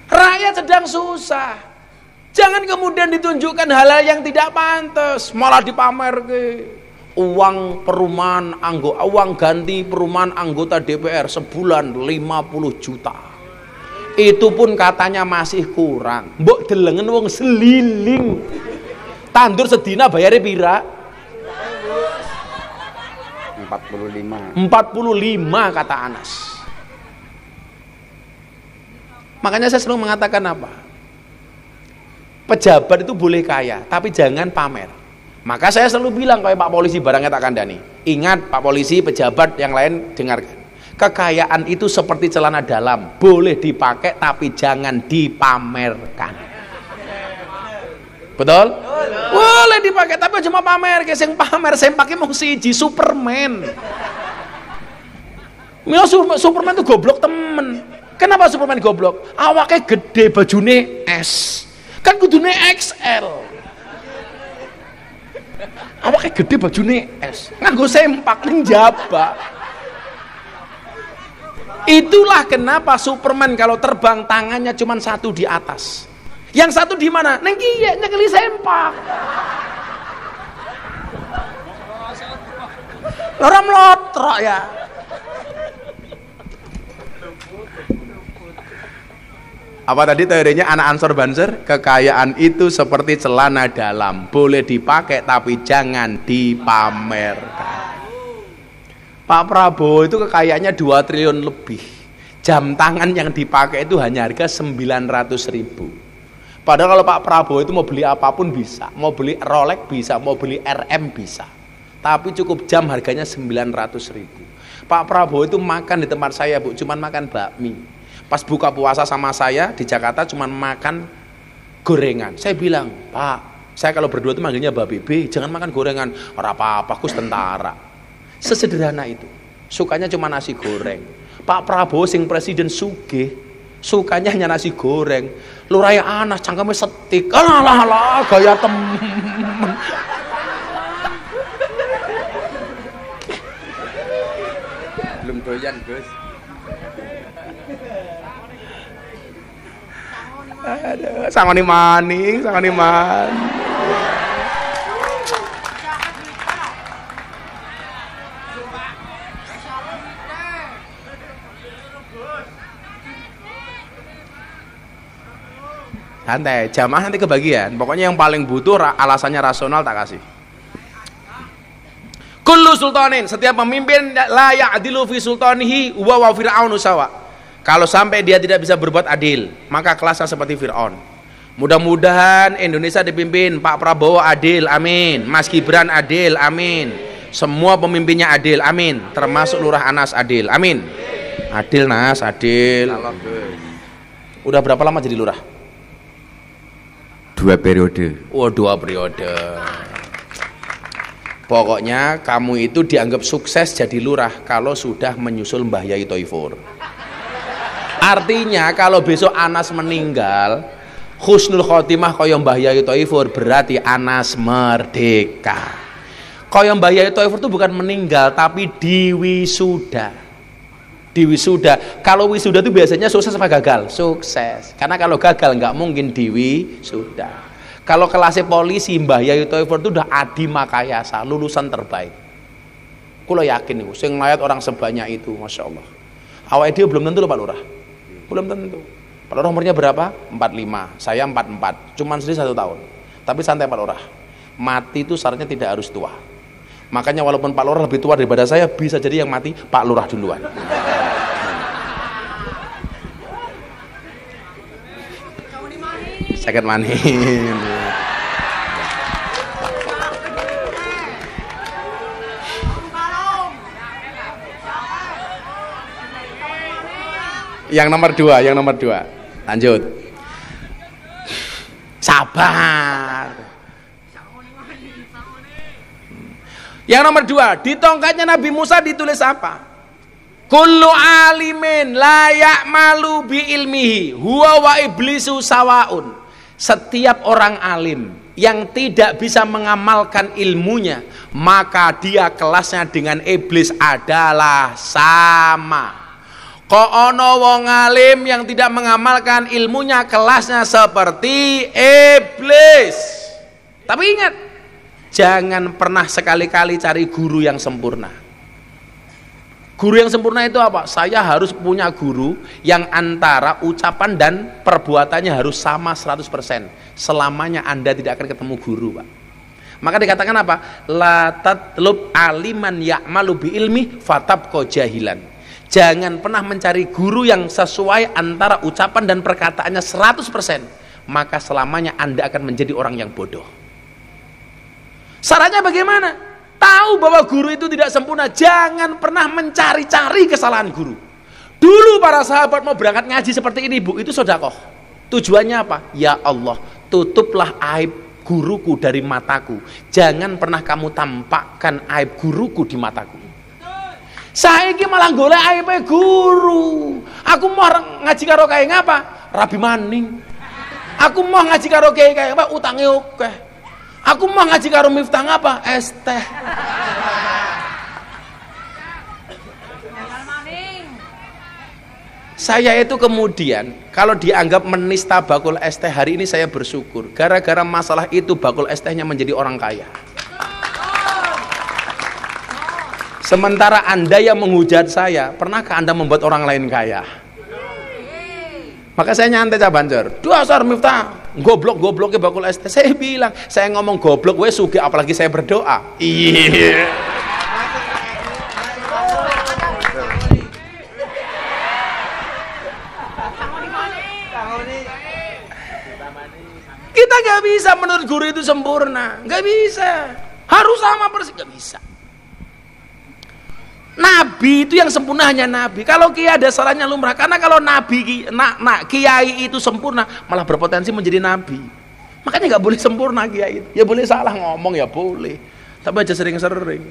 Rakyat sedang susah. Jangan kemudian ditunjukkan hal-hal yang tidak pantes, malah dipamerke. Uang perumahan uang ganti perumahan anggota DPR sebulan 50 juta. Itu pun katanya masih kurang. Mbok delengen wong seliling. Tandur sedina bayarnya pira? 45 kata Anas. Makanya saya selalu mengatakan apa? Pejabat itu boleh kaya, tapi jangan pamer. Maka saya selalu bilang kayak Pak Polisi barangnya tak kandani. Ingat Pak Polisi, pejabat yang lain dengarkan. Kekayaan itu seperti celana dalam, boleh dipakai tapi jangan dipamerkan. Betul? Boleh dipakai tapi cuma pamer. Sing pamer saya pakai mau siji Superman. Mila Superman itu goblok temen. Kenapa Superman goblok? Awaknya gede, bajune S. Kan kudune XL. Awaknya gede bajune S. Nganggo sempak ning jaba. Itulah kenapa Superman kalau terbang tangannya cuma satu di atas. Yang satu di mana? Neng kiye nyekeli sempak. Ora mlotrok ya. Apa tadi teorinya anak Ansor Banser? Kekayaan itu seperti celana dalam, boleh dipakai tapi jangan dipamerkan. Pak Prabowo itu kekayaannya 2 triliun lebih. Jam tangan yang dipakai itu hanya harga 900.000. Padahal kalau Pak Prabowo itu mau beli apapun bisa, mau beli Rolex bisa, mau beli RM bisa. Tapi cukup jam harganya 900.000. Pak Prabowo itu makan di tempat saya, Bu, cuman makan bakmi. Pas buka puasa sama saya di Jakarta cuma makan gorengan. Saya bilang, Pak, saya kalau berdua itu manggilnya Mbak Bibi, jangan makan gorengan. Ora apa-apa, kus tentara. Sesederhana itu. Sukanya cuma nasi goreng. Pak Prabowo sing presiden sugih, Sukanya hanya nasi goreng. Lurah Anas cangkeme setik. Alah gaya temen. Belum doyan, Gus. Aduh, sangoni maning. Santai, jamaah nanti kebagian. Pokoknya yang paling butuh alasannya rasional tak kasih. Kullu sultanin, setiap pemimpin la ya'dilu fi sultanihi wa fir'aunu sawa. Kalau sampai dia tidak bisa berbuat adil, maka kelasnya seperti Fir'aun. Mudah-mudahan Indonesia dipimpin Pak Prabowo adil, amin. Mas Gibran adil, amin. Semua pemimpinnya adil, amin. Termasuk Lurah Anas adil, amin. Adil Nas, adil. Udah berapa lama jadi lurah? 2 periode. Oh, 2 periode. Pokoknya kamu itu dianggap sukses jadi lurah kalau sudah menyusul Mbah Yai Thoifur. Artinya kalau besok Anas meninggal, husnul khotimah kaya Mbah Yai Thoifur, berarti Anas merdeka. Kaya Mbah Yai Thoifur itu bukan meninggal tapi diwisuda. Diwisuda. Kalau wisuda itu biasanya sukses apa gagal? Sukses. Karena kalau gagal nggak mungkin diwisuda. Kalau kelasnya polisi Mbah Yai Thoifur itu udah adi makayasa, lulusan terbaik. Kulo yakin nih, sing nglayat orang sebanyak itu, masya Allah. Awalnya dia belum tentu loh Pak Lurah, belum tentu. Pak Lurah umurnya berapa? 45, saya 44, cuman sedih 1 tahun. Tapi santai Pak Lurah, mati itu syaratnya tidak harus tua. Makanya walaupun Pak Lurah lebih tua daripada saya, bisa jadi yang mati Pak Lurah duluan. Sakit manin. Yang nomor 2. Lanjut. Sabar. Yang nomor 2, di tongkatnya Nabi Musa ditulis apa? Kullu alimin la ya'malu bi ilmihi huwa wa iblisu sawaun. Setiap orang alim yang tidak bisa mengamalkan ilmunya, maka dia kelasnya dengan iblis adalah sama. Kok ono wong alim yang tidak mengamalkan ilmunya, kelasnya seperti iblis. Tapi ingat, jangan pernah sekali-kali cari guru yang sempurna. Guru yang sempurna itu apa? Saya harus punya guru yang antara ucapan dan perbuatannya harus sama 100%. Selamanya Anda tidak akan ketemu guru, Pak. Maka dikatakan apa? La tatlub aliman ya'malu bi ilmi fatabqa jahilan. Jangan pernah mencari guru yang sesuai antara ucapan dan perkataannya 100%. Maka selamanya Anda akan menjadi orang yang bodoh. Sarannya bagaimana? Tahu bahwa guru itu tidak sempurna, jangan pernah mencari-cari kesalahan guru. Dulu para sahabat mau berangkat ngaji seperti ini, Bu, itu sedekah. Tujuannya apa? Ya Allah, tutuplah aib guruku dari mataku. Jangan pernah kamu tampakkan aib guruku di mataku. Saiki malah golek aibe guru. Aku mau ngaji karo kae ngapa? Rabi maning. Aku mau ngaji karo kae apa? Utange akeh. Aku mau ngaji karo Miftah apa? Es teh. Saya itu kemudian kalau dianggap menista bakul es teh, hari ini saya bersyukur. Gara-gara masalah itu bakul es tehnya menjadi orang kaya. Sementara Anda yang menghujat saya, pernahkah Anda membuat orang lain kaya? Maka saya nyantai cabancor. Dasar Miftah, goblok-gobloknya bakul es teh. Saya bilang, saya ngomong goblok wes sugih, apalagi saya berdoa. Iya. Kita nggak bisa menurut guru itu sempurna, nggak bisa. Harus sama persis, nggak bisa. Nabi itu yang sempurna hanya Nabi. Kalau kiai ada salahnya lumrah. Karena kalau Nabi, kiai itu sempurna, malah berpotensi menjadi Nabi. Makanya nggak boleh sempurna kiai itu. Ya boleh salah ngomong, ya boleh. Tapi aja sering-sering.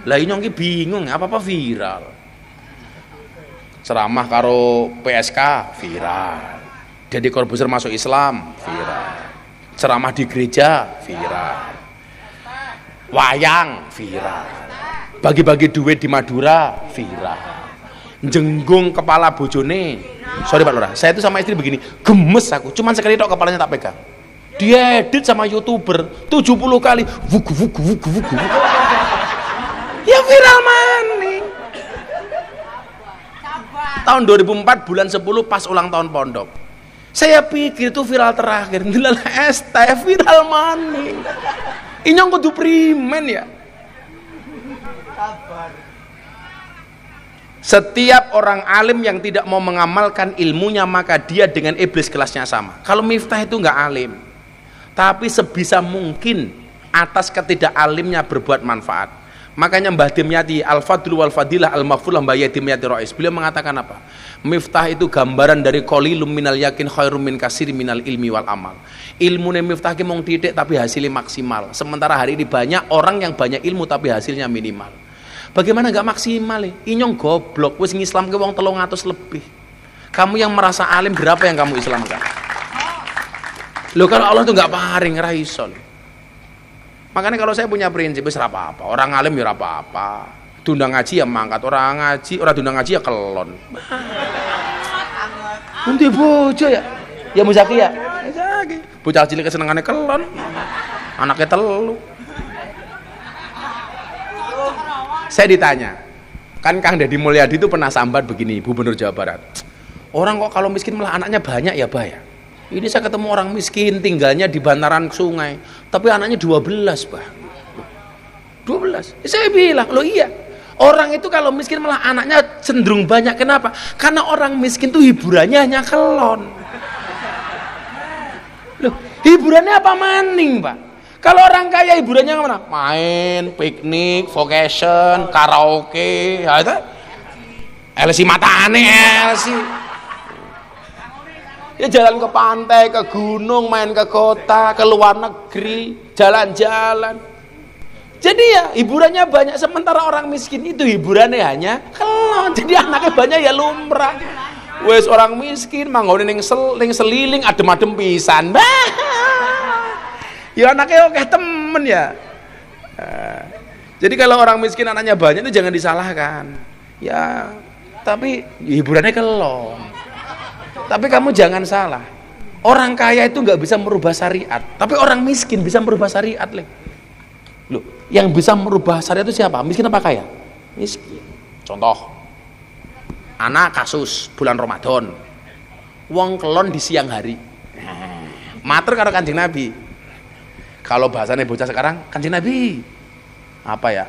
Lah ini bingung, apa-apa viral. ceramah karo PSK viral, Deddy Corbuzier masuk Islam viral, ceramah di gereja viral, wayang viral, bagi-bagi duit di Madura viral, jenggung kepala bojone. Sorry Pak Lurah, saya itu sama istri begini, gemes aku, cuman sekali tok kepalanya tak pegang. Diedit sama YouTuber 70 kali, wugu wugu wugu wugu. Ya viral maning. Tahun 2004 bulan 10 pas ulang tahun pondok. Saya pikir itu viral terakhir. Ndelala ST viral maning. Inyong kudu primen ya. Setiap orang alim yang tidak mau mengamalkan ilmunya maka dia dengan iblis kelasnya sama. Kalau Miftah itu nggak alim, tapi sebisa mungkin atas ketidakalimnya berbuat manfaat. Makanya Mbah Dimyati Al-Fadlu wal Fadilah Al-Maghfurlah Mbah Dimyati Rais, beliau mengatakan apa? Miftah itu gambaran dari qalilum minal yakin khairum min katsiri minal ilmi wal amal. Ilmune Miftah ki mung titik tapi hasilnya maksimal. Sementara hari ini banyak orang yang banyak ilmu tapi hasilnya minimal. Bagaimana nggak maksimal ya? Inyong goblok wis ngislam ke wong 300 lebih. Kamu yang merasa alim berapa yang kamu islamkan? Loh kalau Allah tuh nggak paring ra iso. Makanya kalau saya punya prinsip wis ra apa-apa, orang alim ya ra apa-apa. Tundang ngaji ya mangkat, orang ngaji, orang tundang ngaji ya kelon. Nanti bojo ya. Ya Muzaki ya. Muzaki. Bocah cilik kesenengane kelon. Anaknya telu. Saya ditanya, kan Kang Deddy Mulyadi itu pernah sambat begini, Gubernur Jawa Barat. Orang kok kalau miskin malah anaknya banyak ya, Bah ya? Ini saya ketemu orang miskin tinggalnya di bantaran sungai, tapi anaknya 12, Bah. 12. Saya bilang, loh iya. Orang itu kalau miskin malah anaknya cenderung banyak. Kenapa? Karena orang miskin tuh hiburannya hanya kelon. Loh, hiburannya apa maning, Pak? Kalau orang kaya hiburannya kemana? Main, piknik, vacation, karaoke, ya itu. LC matane, LC. Ya jalan ke pantai, ke gunung, main ke kota, ke luar negeri, jalan-jalan. Jadi ya hiburannya banyak, sementara orang miskin itu hiburannya hanya kelon. Jadi anaknya banyak ya lumrah. Wes orang miskin manggone ning seliling adem-adem pisan. Ya anaknya oke temen ya. Jadi kalau orang miskin anaknya banyak itu jangan disalahkan. Ya, tapi hiburannya kelon. Tapi kamu jangan salah, orang kaya itu nggak bisa merubah syariat, tapi orang miskin bisa merubah syariat. Loh, yang bisa merubah syariat itu siapa? Miskin apa kaya? Miskin. Contoh, anak kasus bulan Ramadan, wong kelon di siang hari, matur karo Kanjeng Nabi. Kalau bahasanya bocah sekarang, Kanjeng Nabi apa ya?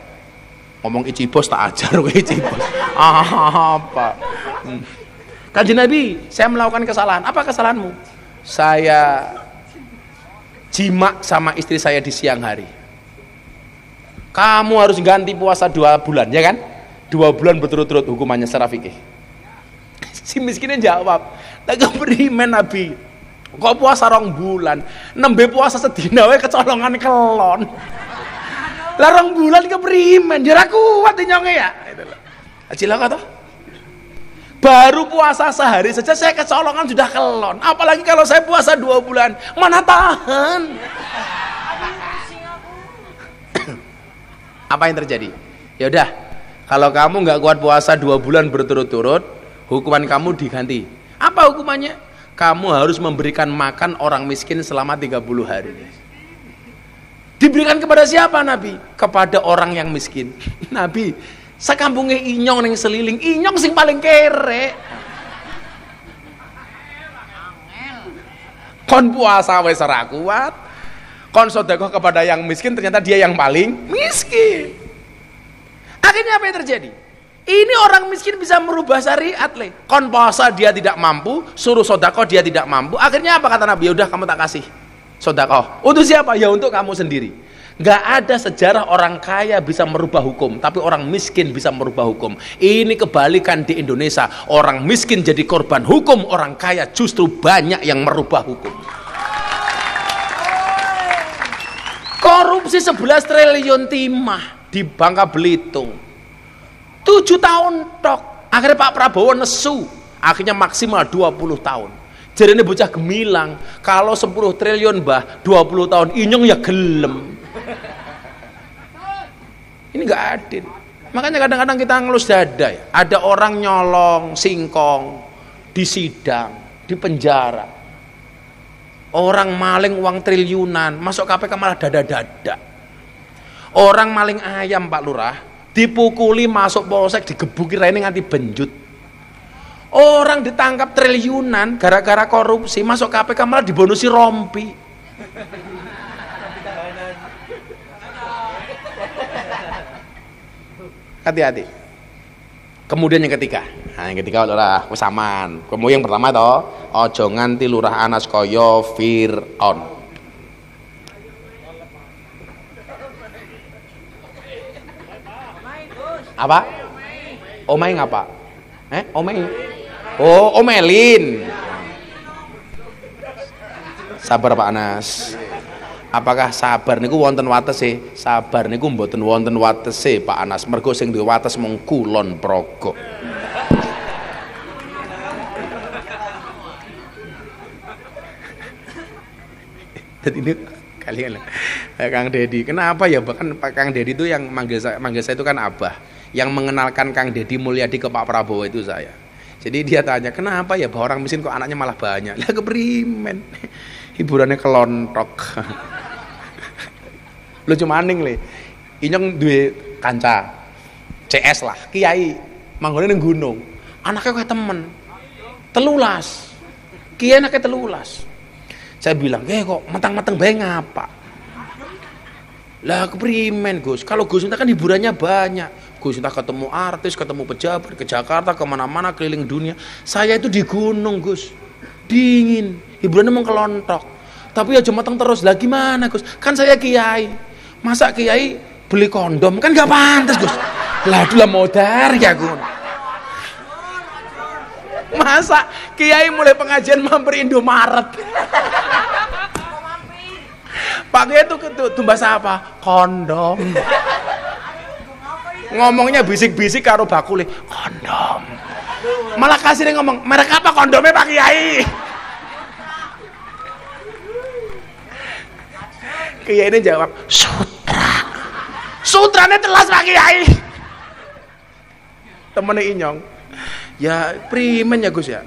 Ngomong icibos tak ajar, icibos apa? Kanjeng Nabi, saya melakukan kesalahan. Apa kesalahanmu? Saya jima sama istri saya di siang hari. Kamu harus ganti puasa 2 bulan, ya kan? 2 bulan berturut-turut hukumannya secara fikih. Si miskinnya jawab, tak beriman Nabi. Kok puasa 2 bulan? Nembe puasa sedina wae kecolongan kelon. Lah 2 bulan keberiman, jara kuat nyonge ya. Itu loh. Cilaka toh? Baru puasa sehari saja saya kecolongan sudah kelon. Apalagi kalau saya puasa 2 bulan, mana tahan? Apa yang terjadi? Ya udah, kalau kamu nggak kuat puasa 2 bulan berturut-turut, hukuman kamu diganti. Apa hukumannya? Kamu harus memberikan makan orang miskin selama 30 hari. Diberikan kepada siapa Nabi? Kepada orang yang miskin. Nabi, sakampungnya inyong neng seliling, inyong sing paling kere. Kon puasa wes ora kuat, kon sedekah kepada yang miskin, ternyata dia yang paling miskin. Akhirnya apa yang terjadi? Ini orang miskin bisa merubah syariat kon puasa dia tidak mampu, suruh sedekah dia tidak mampu. Akhirnya apa kata Nabi? Ya udah kamu tak kasih sedekah. Untuk siapa? Ya untuk kamu sendiri. Gak ada sejarah orang kaya bisa merubah hukum, tapi orang miskin bisa merubah hukum. Ini kebalikan di Indonesia. Orang miskin jadi korban hukum, orang kaya justru banyak yang merubah hukum. Korupsi 11 triliun timah di Bangka Belitung. 7 tahun tok. Akhirnya Pak Prabowo nesu, akhirnya maksimal 20 tahun. Jadi ini bocah gemilang, kalau 10 triliun bah 20 tahun inyong ya gelem. Ini nggak adil. Makanya kadang-kadang kita ngelus dada ya. Ada orang nyolong singkong di sidang, di penjara. Orang maling uang triliunan, masuk KPK malah dada-dada. Orang maling ayam Pak Lurah, dipukuli masuk polsek, digebuki rene nganti benjut. Orang ditangkap triliunan gara-gara korupsi, masuk KPK malah dibonusi rompi. Hati-hati. Kemudian yang ketiga, nah yang ketiga adalah kesamaan. Kemudian yang pertama toh, ojo nganti Lurah Anas koyo Fir'aun. Apa? Omai ngapa? Omai. Oh, omelin. Sabar Pak Anas. Apakah sabar niku wonten watese? Sabar niku mboten wonten watese Pak Anas. Mergo sing duwe wates mung kulon progo. Jadi ini kalian Kang Dedi. Kenapa ya? Bahkan Pak Kang Dedi itu yang manggil saya itu kan Abah. Yang mengenalkan Kang Dedi Mulyadi ke Pak Prabowo itu saya. Jadi dia tanya, kenapa ya bahwa orang miskin kok anaknya malah banyak? Lah keprimen. Hiburannya kelontok. Lucu maning le. Inyong duwe kanca CS lah, kiai manggone ning gunung. Anaknya kayak temen. 13. Kiai anaknya 13. Saya bilang, kok matang-matang bae ngapa? Lah keprimen Gus, kalau Gus entah kan hiburannya banyak. Gus entah ketemu artis, ketemu pejabat, ke Jakarta, kemana-mana, keliling dunia. Saya itu di gunung Gus, dingin, hiburannya mau kelontok. Tapi ya cuma terus, lah gimana Gus? Kan saya kiai, masa kiai beli kondom? Kan gak pantas Gus. Lah itulah modar ya Gus. Masa kiai mulai pengajian mampir Indomaret? Pak Kiai itu tumbas apa? Kondom. Ngomongnya bisik-bisik karo bakule, kondom. Malah kasihnya ngomong, merek apa kondomnya Pak Kiai? Kiai ini jawab, sutra. Sutranya telas Pak Kiai. Temennya Inyong, ya primen ya Gus ya.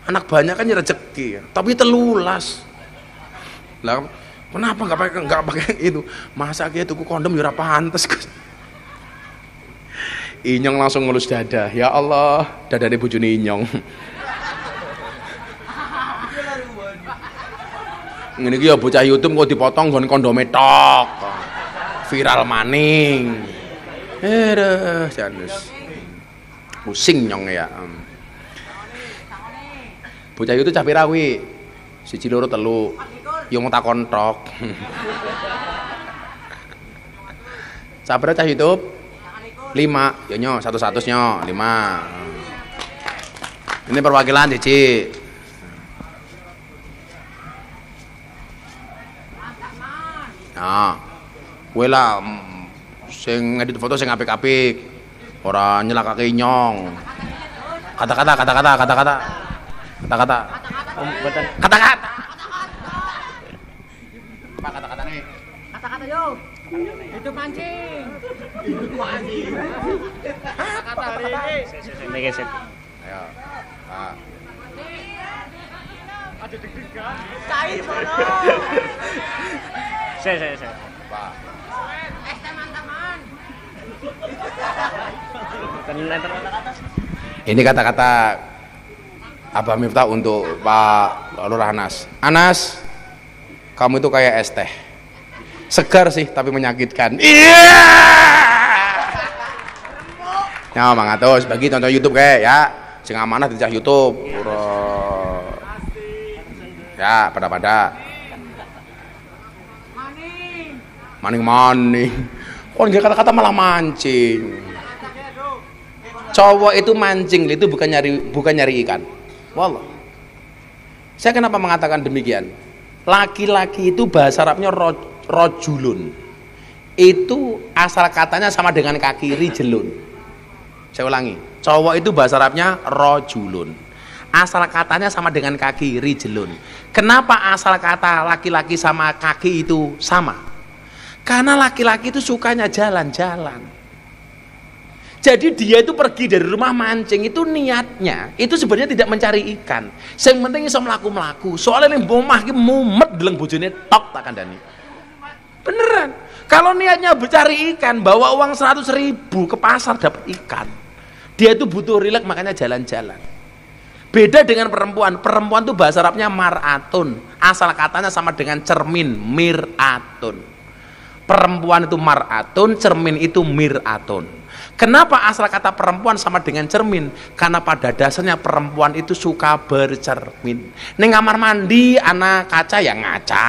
Anak banyak kan ya rezeki, tapi telulas. Lah kenapa nggak pakai itu? Masa Kiai tuku kondom ya ora pantes Gus. Inyong langsung ngelus dada. Ya Allah, dadane bojone Inyong. Ngene iki ya bocah YouTube kok dipotong nggon kondome tok. Viral maning. Janus. Pusing nyong ya. Bocah YouTube cah pira kuwi? 1 2 3. Yo mau takon tok. Sabar cah YouTube. 5, ya nyo, 100 nyo, 5. Ini perwakilan Cici. Nah, gue lah, sing ngedit foto sing apik-apik, ora nyelakake Inyong. Kata-kata. Apa kata-katanya? Kata-kata yo. Itu mancing. Kata hari ini. Saya. Ayo. Ah. Ada deg-degan. Cair mono. Saya. Pak. Teman-teman. Ini kata-kata Abah Miftah untuk Pak Lurah Anas. Anas, kamu itu kayak es teh. Segar sih tapi menyakitkan. Iya. Ya Mang Atos bagi tonton YouTube kayak ya. Sing amanah di YouTube. Ya, pada. Maning. Oh, enggak kata-kata malah mancing. Cowok itu mancing itu bukan nyari ikan. Wallah. Saya kenapa mengatakan demikian? Laki-laki itu bahasa Arabnya rojulun. Itu asal katanya sama dengan kaki rijlun. Saya ulangi. Cowok itu bahasa Arabnya rojulun. Asal katanya sama dengan kaki, rijlun. Kenapa asal kata laki-laki sama kaki itu sama? Karena laki-laki itu sukanya jalan-jalan. Jadi dia itu pergi dari rumah mancing itu niatnya itu sebenarnya tidak mencari ikan. Yang penting iso mlaku-mlaku. Soalnya ning omah iki mumet deleng bojone tok tak kandhani. Beneran. Kalau niatnya mencari ikan, bawa uang 100.000 ke pasar dapat ikan. Dia itu butuh rileks makanya jalan-jalan. Beda dengan perempuan. Perempuan itu bahasa Arabnya mar'atun. Asal katanya sama dengan cermin, mir'atun. Perempuan itu mar'atun, cermin itu mir'atun. Kenapa asal kata perempuan sama dengan cermin? Karena pada dasarnya perempuan itu suka bercermin. Neng kamar mandi anak kaca ya ngaca.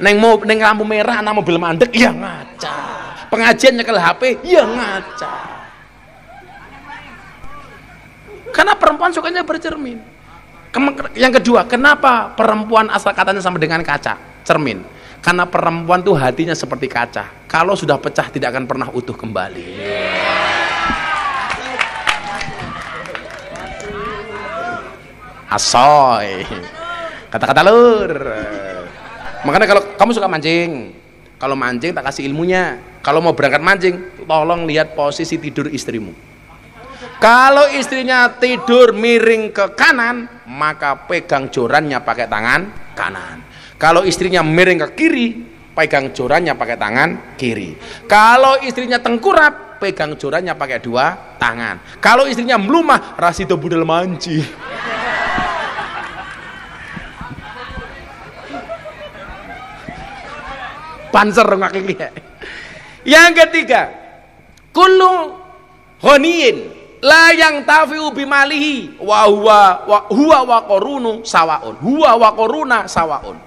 Neng lampu merah anak mobil mandek ya ngaca. Pengajian nyekel HP ya ngaca. Karena perempuan sukanya bercermin. Yang kedua, kenapa perempuan asal katanya sama dengan kaca, cermin? Karena perempuan tuh hatinya seperti kaca. Kalau sudah pecah tidak akan pernah utuh kembali. Asoy. Kata-kata lur. Makanya kalau kamu suka mancing, kalau mancing tak kasih ilmunya. Kalau mau berangkat mancing, tolong lihat posisi tidur istrimu. Kalau istrinya tidur miring ke kanan, maka pegang jorannya pakai tangan kanan. Kalau istrinya miring ke kiri, pegang jorannya pakai tangan kiri. Kalau istrinya tengkurap, pegang jorannya pakai dua tangan. Kalau istrinya melumah, rasido budal manci. Panser ngakiki. Yang ketiga, kullu ghaniyin la yang tafi'u bimalihi wa huwa wa qarunu sawaun. Huwa wa qaruna sawaun.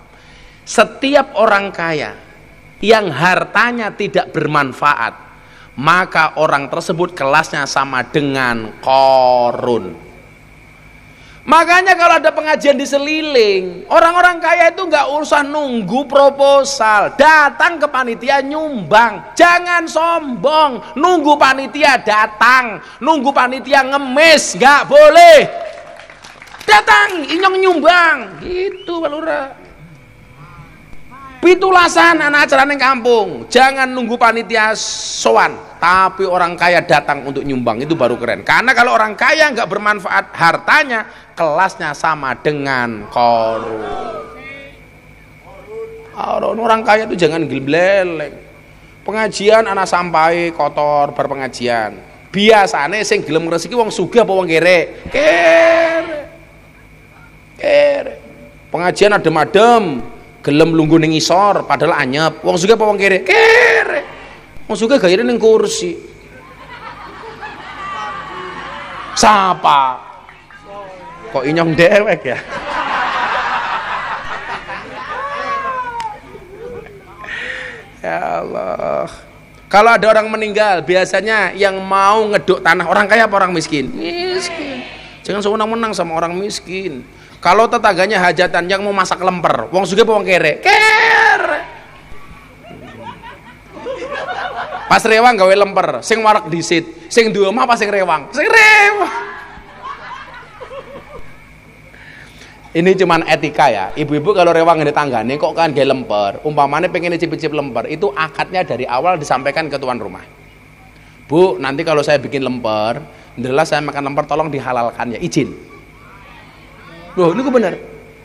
Setiap orang kaya yang hartanya tidak bermanfaat, maka orang tersebut kelasnya sama dengan Qarun. Makanya kalau ada pengajian di Seliling, orang-orang kaya itu nggak usah nunggu proposal, datang ke panitia nyumbang. Jangan sombong, nunggu panitia datang, nunggu panitia ngemis, nggak boleh. Datang, inyong nyumbang, gitu Pak Lurah. Pitulasan anak acara neng kampung, jangan nunggu panitia sowan, tapi orang kaya datang untuk nyumbang, itu baru keren. Karena kalau orang kaya nggak bermanfaat hartanya, kelasnya sama dengan Qarun. Orang kaya itu jangan gelem-geleng. Pengajian anak sampai kotor berpengajian. Biasane sing gelem ngresiki wong sugih apa wong kere? Kere. Pengajian adem-adem. Gelem lungguh ning isor padahal anyep. Wong sugih apa wong kere? Kere. Wong sugih gayane ning kursi. Sapa? Kok inyong dewek ya? Ya Allah. Kalau ada orang meninggal, biasanya yang mau ngeduk tanah orang kaya apa orang miskin? Miskin. Jangan sewenang-wenang sama orang miskin. Kalau tetangganya hajatan yang mau masak lemper, wong sugih apa wong kere? Kere. Pas rewang gawe lemper, sing warak disit, sing duwe omah pas sing rewang? Sing rewang. Ini cuman etika ya. Ibu-ibu kalau rewang di tanggane kok kan gawe lemper, umpamane pengen icip-icip lemper, itu akadnya dari awal disampaikan ke tuan rumah. Bu, nanti kalau saya bikin lemper, adalah saya makan lemper, tolong dihalalkan ya, izin. Loh, itu benar.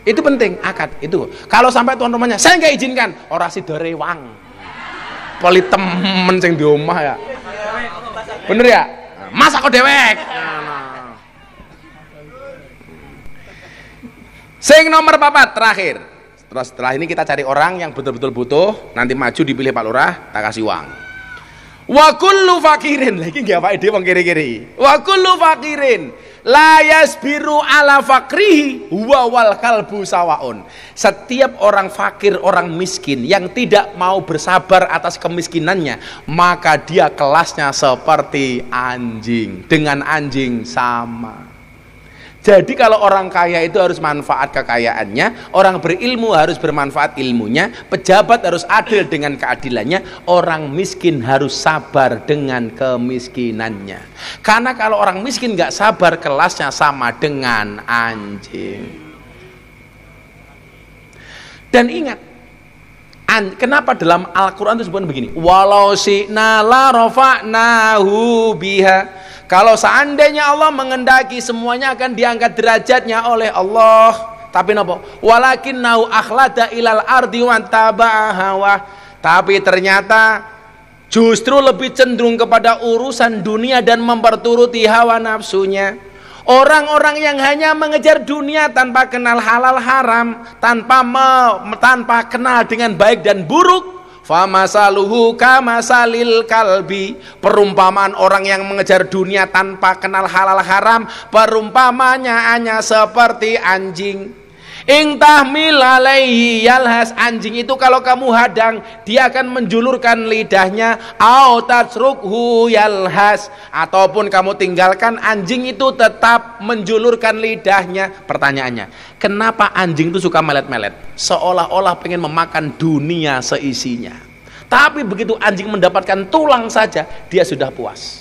Itu penting, akad itu. Kalau sampai tuan rumahnya, saya nggak izinkan, ora sida rewang. Poli temen sing di omah ya. Bener ya? Masa kok dewek? Sing nomor 4 terakhir. Terus setelah ini kita cari orang yang betul-betul butuh, nanti maju dipilih Pak Lurah, tak kasih uang. Wa kullu fakirin, lagi nggak apa ide wong kiri-kiri. Wa kullu fakirin la yasbiru ala fakrihi huwa wal kalbu sawaun. Setiap orang fakir, orang miskin yang tidak mau bersabar atas kemiskinannya, maka dia kelasnya seperti anjing, dengan anjing sama. Jadi kalau orang kaya itu harus manfaat kekayaannya, orang berilmu harus bermanfaat ilmunya, pejabat harus adil dengan keadilannya, orang miskin harus sabar dengan kemiskinannya. Karena kalau orang miskin nggak sabar, kelasnya sama dengan anjing. Dan ingat, kenapa dalam Al-Quran itu disebutkan begini, walau syi'na la rafa'nahu biha. Kalau seandainya Allah mengendaki, semuanya akan diangkat derajatnya oleh Allah. Tapi napa? Walakinnahu akhlada ilal ardi wa taba'a hawa. Tapi ternyata justru lebih cenderung kepada urusan dunia dan memperturuti hawa nafsunya. Orang-orang yang hanya mengejar dunia tanpa kenal halal haram, tanpa kenal dengan baik dan buruk, famasaluhu kamasalil kalbi. Perumpamaan orang yang mengejar dunia tanpa kenal halal haram, perumpamanya hanya seperti anjing. Ing tahmil alaihi yalhas. Anjing itu kalau kamu hadang, dia akan menjulurkan lidahnya. Au tatsrukhu yalhas. Ataupun kamu tinggalkan, anjing itu tetap menjulurkan lidahnya. Pertanyaannya, kenapa anjing itu suka melet-melet? Seolah-olah pengen memakan dunia seisinya. Tapi begitu anjing mendapatkan tulang saja, dia sudah puas.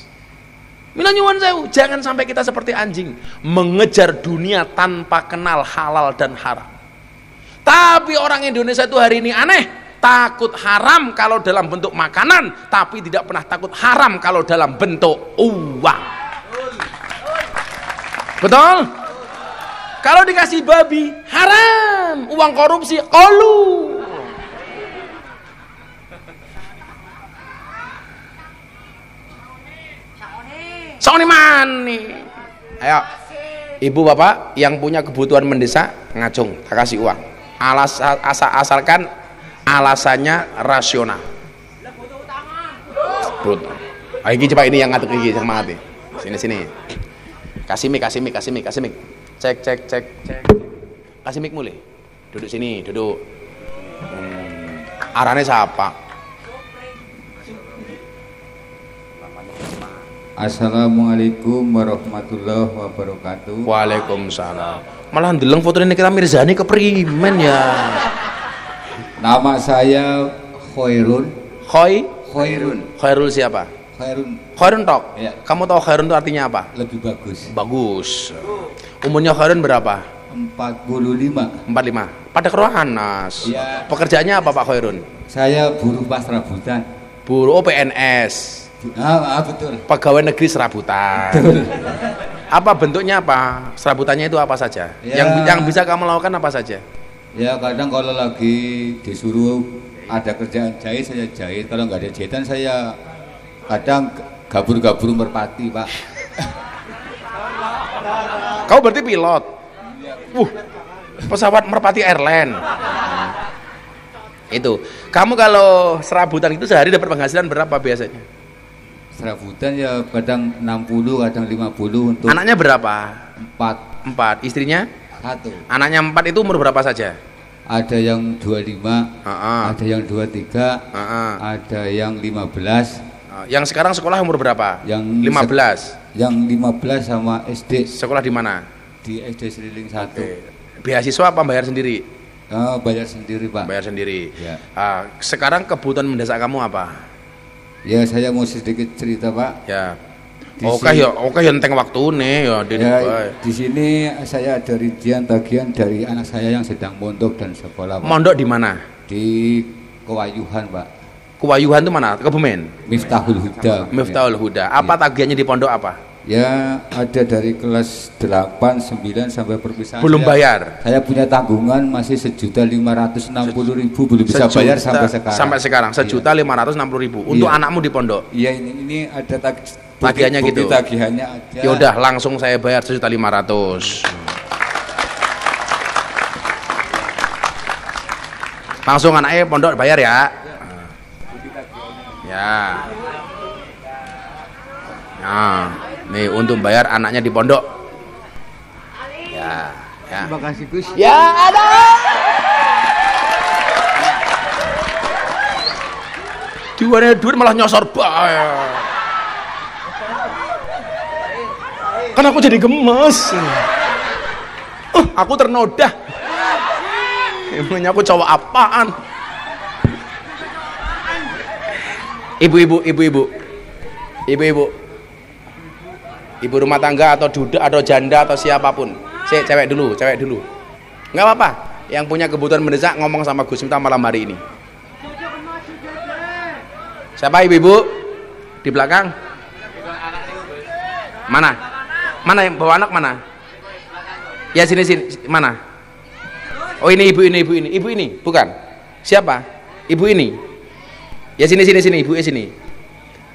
Mila nyuwun sewu, jangan sampai kita seperti anjing, mengejar dunia tanpa kenal halal dan haram. Tapi orang Indonesia itu hari ini aneh, takut haram kalau dalam bentuk makanan, tapi tidak pernah takut haram kalau dalam bentuk uang. Betul? Kalau dikasih babi, haram. Uang korupsi, kolu. Sony mani. Ayo, ibu bapak yang punya kebutuhan mendesak, ngacung, tak kasih uang. Asalkan alasannya rasional. Betul. Ayo coba ini yang ngatur gigi semangat nih. Sini. Kasih mic. Cek. Kasih mic mulai. Duduk sini, duduk. Arahnya siapa? Assalamualaikum warahmatullahi wabarakatuh. Waalaikumsalam. Malah ndeleng fotonya Nikita Mirzani keprimen ya. Nama saya Khairun. Khairul siapa? Khairun tok. Ya. Kamu tahu Khairun itu artinya apa? Lebih bagus. Bagus. Umurnya Khairun berapa? 45. 45. Pada kerohanas. Ya. Pekerjaannya apa Pak Khairun? Saya buruh pas serabutan. Buruh PNS. Betul. Pegawai negeri serabutan. Betul. Apa bentuknya apa? Serabutannya itu apa saja? Ya. Yang bisa kamu lakukan apa saja? Ya kadang kalau lagi disuruh ada kerjaan jahit, saya jahit. Kalau nggak ada jahitan, saya kadang gabur-gabur merpati, Pak. Kau berarti pilot? Pesawat Merpati Airline. Itu. Kamu kalau serabutan itu sehari dapat penghasilan berapa biasanya? Serabutan ya kadang 60, kadang 50 untuk. Anaknya berapa? 4. Istrinya? 1. Anaknya 4 itu umur berapa saja? Ada yang 25, ada yang 23, ada yang 15. Yang sekarang sekolah umur berapa? Yang 15. Yang 15 sama SD. Sekolah di mana? Di SD Seliling 1. Beasiswa apa bayar sendiri? Bayar sendiri, Pak. Bayar sendiri. Ya. Sekarang kebutuhan mendesak kamu apa? Ya saya mau sedikit cerita, Pak. Ya. Oke ya enteng waktu nih ya. Di sini saya ada rincian tagihan dari anak saya yang sedang mondok dan sekolah, Pak. Mondok di mana? Di Kewayuhan, Pak. Kewayuhan itu mana? Kebumen. Miftahul Huda. Miftahul Huda. Apa tagihannya di pondok apa? Ya ada dari kelas 8, 9 sampai perpisahan. Belum bayar. Saya punya tanggungan masih 1.560.000 belum bisa bayar sampai sekarang. Sampai sekarang 1.560.000 untuk anakmu di pondok. Iya ini ada tagihannya gitu. Tagihannya ada. Ya udah langsung saya bayar 1.500.000. Langsung anaknya pondok bayar ya. Ya. Nah, nih untuk bayar anaknya di pondok. Ya. Terima kasih, Gus. Ya ada. Diwane duit malah nyosor bae. Kan aku jadi gemes. aku ternoda. Emangnya aku cowok apaan? Ibu-ibu, ibu rumah tangga atau duda atau janda atau siapapun. Cewek dulu. Nggak apa-apa. Yang punya kebutuhan mendesak ngomong sama Gus Miftah malam hari ini. Siapa ibu-ibu? Di belakang? Mana? Mana yang bawa anak mana? Ya sini mana? Oh ini ibu ini bukan? Siapa? Ibu ini. Ya sini ibu sini.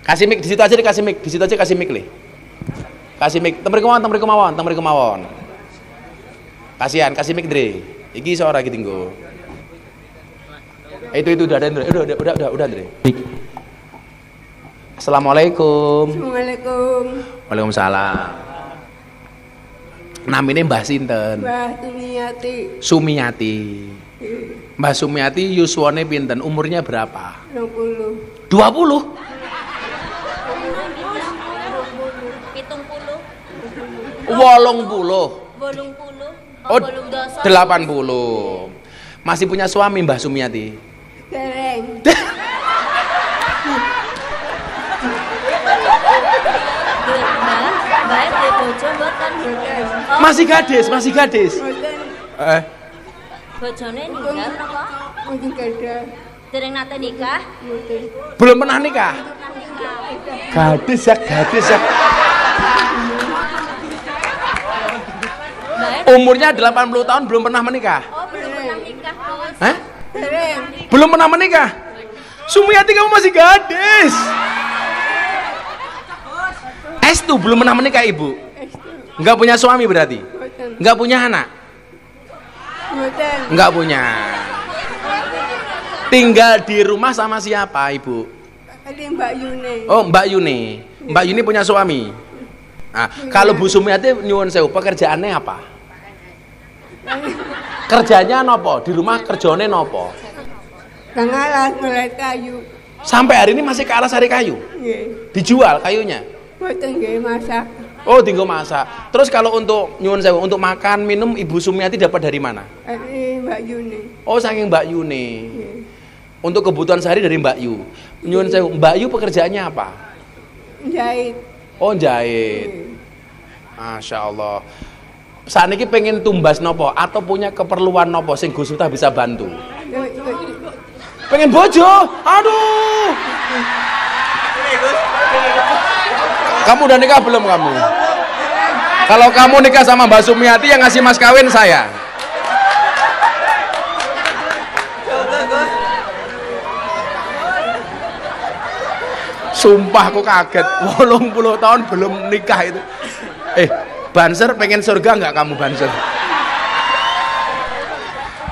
Kasih mic di situ aja deh, kasih mic. Di situ aja kasih mic le. Kasih mic. Temri kemawon. Kasihan, kasih mic Dre. Iki suara iki tinggo. Itu udah ada Dre. Udah Dre. Assalamualaikum. Assalamualaikum. Waalaikumsalam. Namanya Mbah sinten? Mbah Sumiati. Sumiati. Mbah Sumiati yuswane pinten? Umurnya berapa? 20. 20? 80. Oh, 80. Masih punya suami Mbah Sumiati? Dereng. Baik de bojo mboten. Masih gadis. Mboten. Bojone ninggal napa? Mboten gadah. Dereng nate nikah? Mboten. Belum pernah nikah? Gadis ya. Baik. Umurnya 80 tahun belum pernah menikah? Oh, belum pernah nikah, Bos. Hah? Dereng. Belum pernah menikah? Sumiati kamu masih gadis. Estu belum pernah menikah ibu? Enggak punya suami berarti? Mboten. Enggak punya anak? Mboten. Enggak punya. Tinggal di rumah sama siapa ibu? Ada Mbak Yune. Oh Mbak Yuni. Mbak Yuni punya suami. Nah, kalau Bu Sumiati nyuwun sewu pekerjaannya apa? Kerjanya nopo? Di rumah kerjane nopo? Kang alas ngeliat kayu. Sampai hari ini masih ke alas hari kayu? Nggih. Dijual kayunya? Mboten nggih masak. Oh, tinggal masak. Terus kalau untuk nyuwun sewu untuk makan minum Ibu Sumiati dapat dari mana? Ada Mbak Yune. Oh, saking Mbak Yuni. Nggih. Untuk kebutuhan sehari dari Mbak Yu. Nyuwun sewu, Mbak Yu pekerjaannya apa? Jahit. Oh, jahit. Masya Allah. Saat ini pengen tumbas nopo atau punya keperluan nopo sing Gus Miftah bisa bantu? Pengen bojo? Aduh. Kamu udah nikah belum kamu? Kalau kamu nikah sama Mbak Sumiati yang ngasih mas kawin saya. Sumpah aku kaget, 80 tahun belum nikah itu. Banser pengen surga nggak kamu Banser?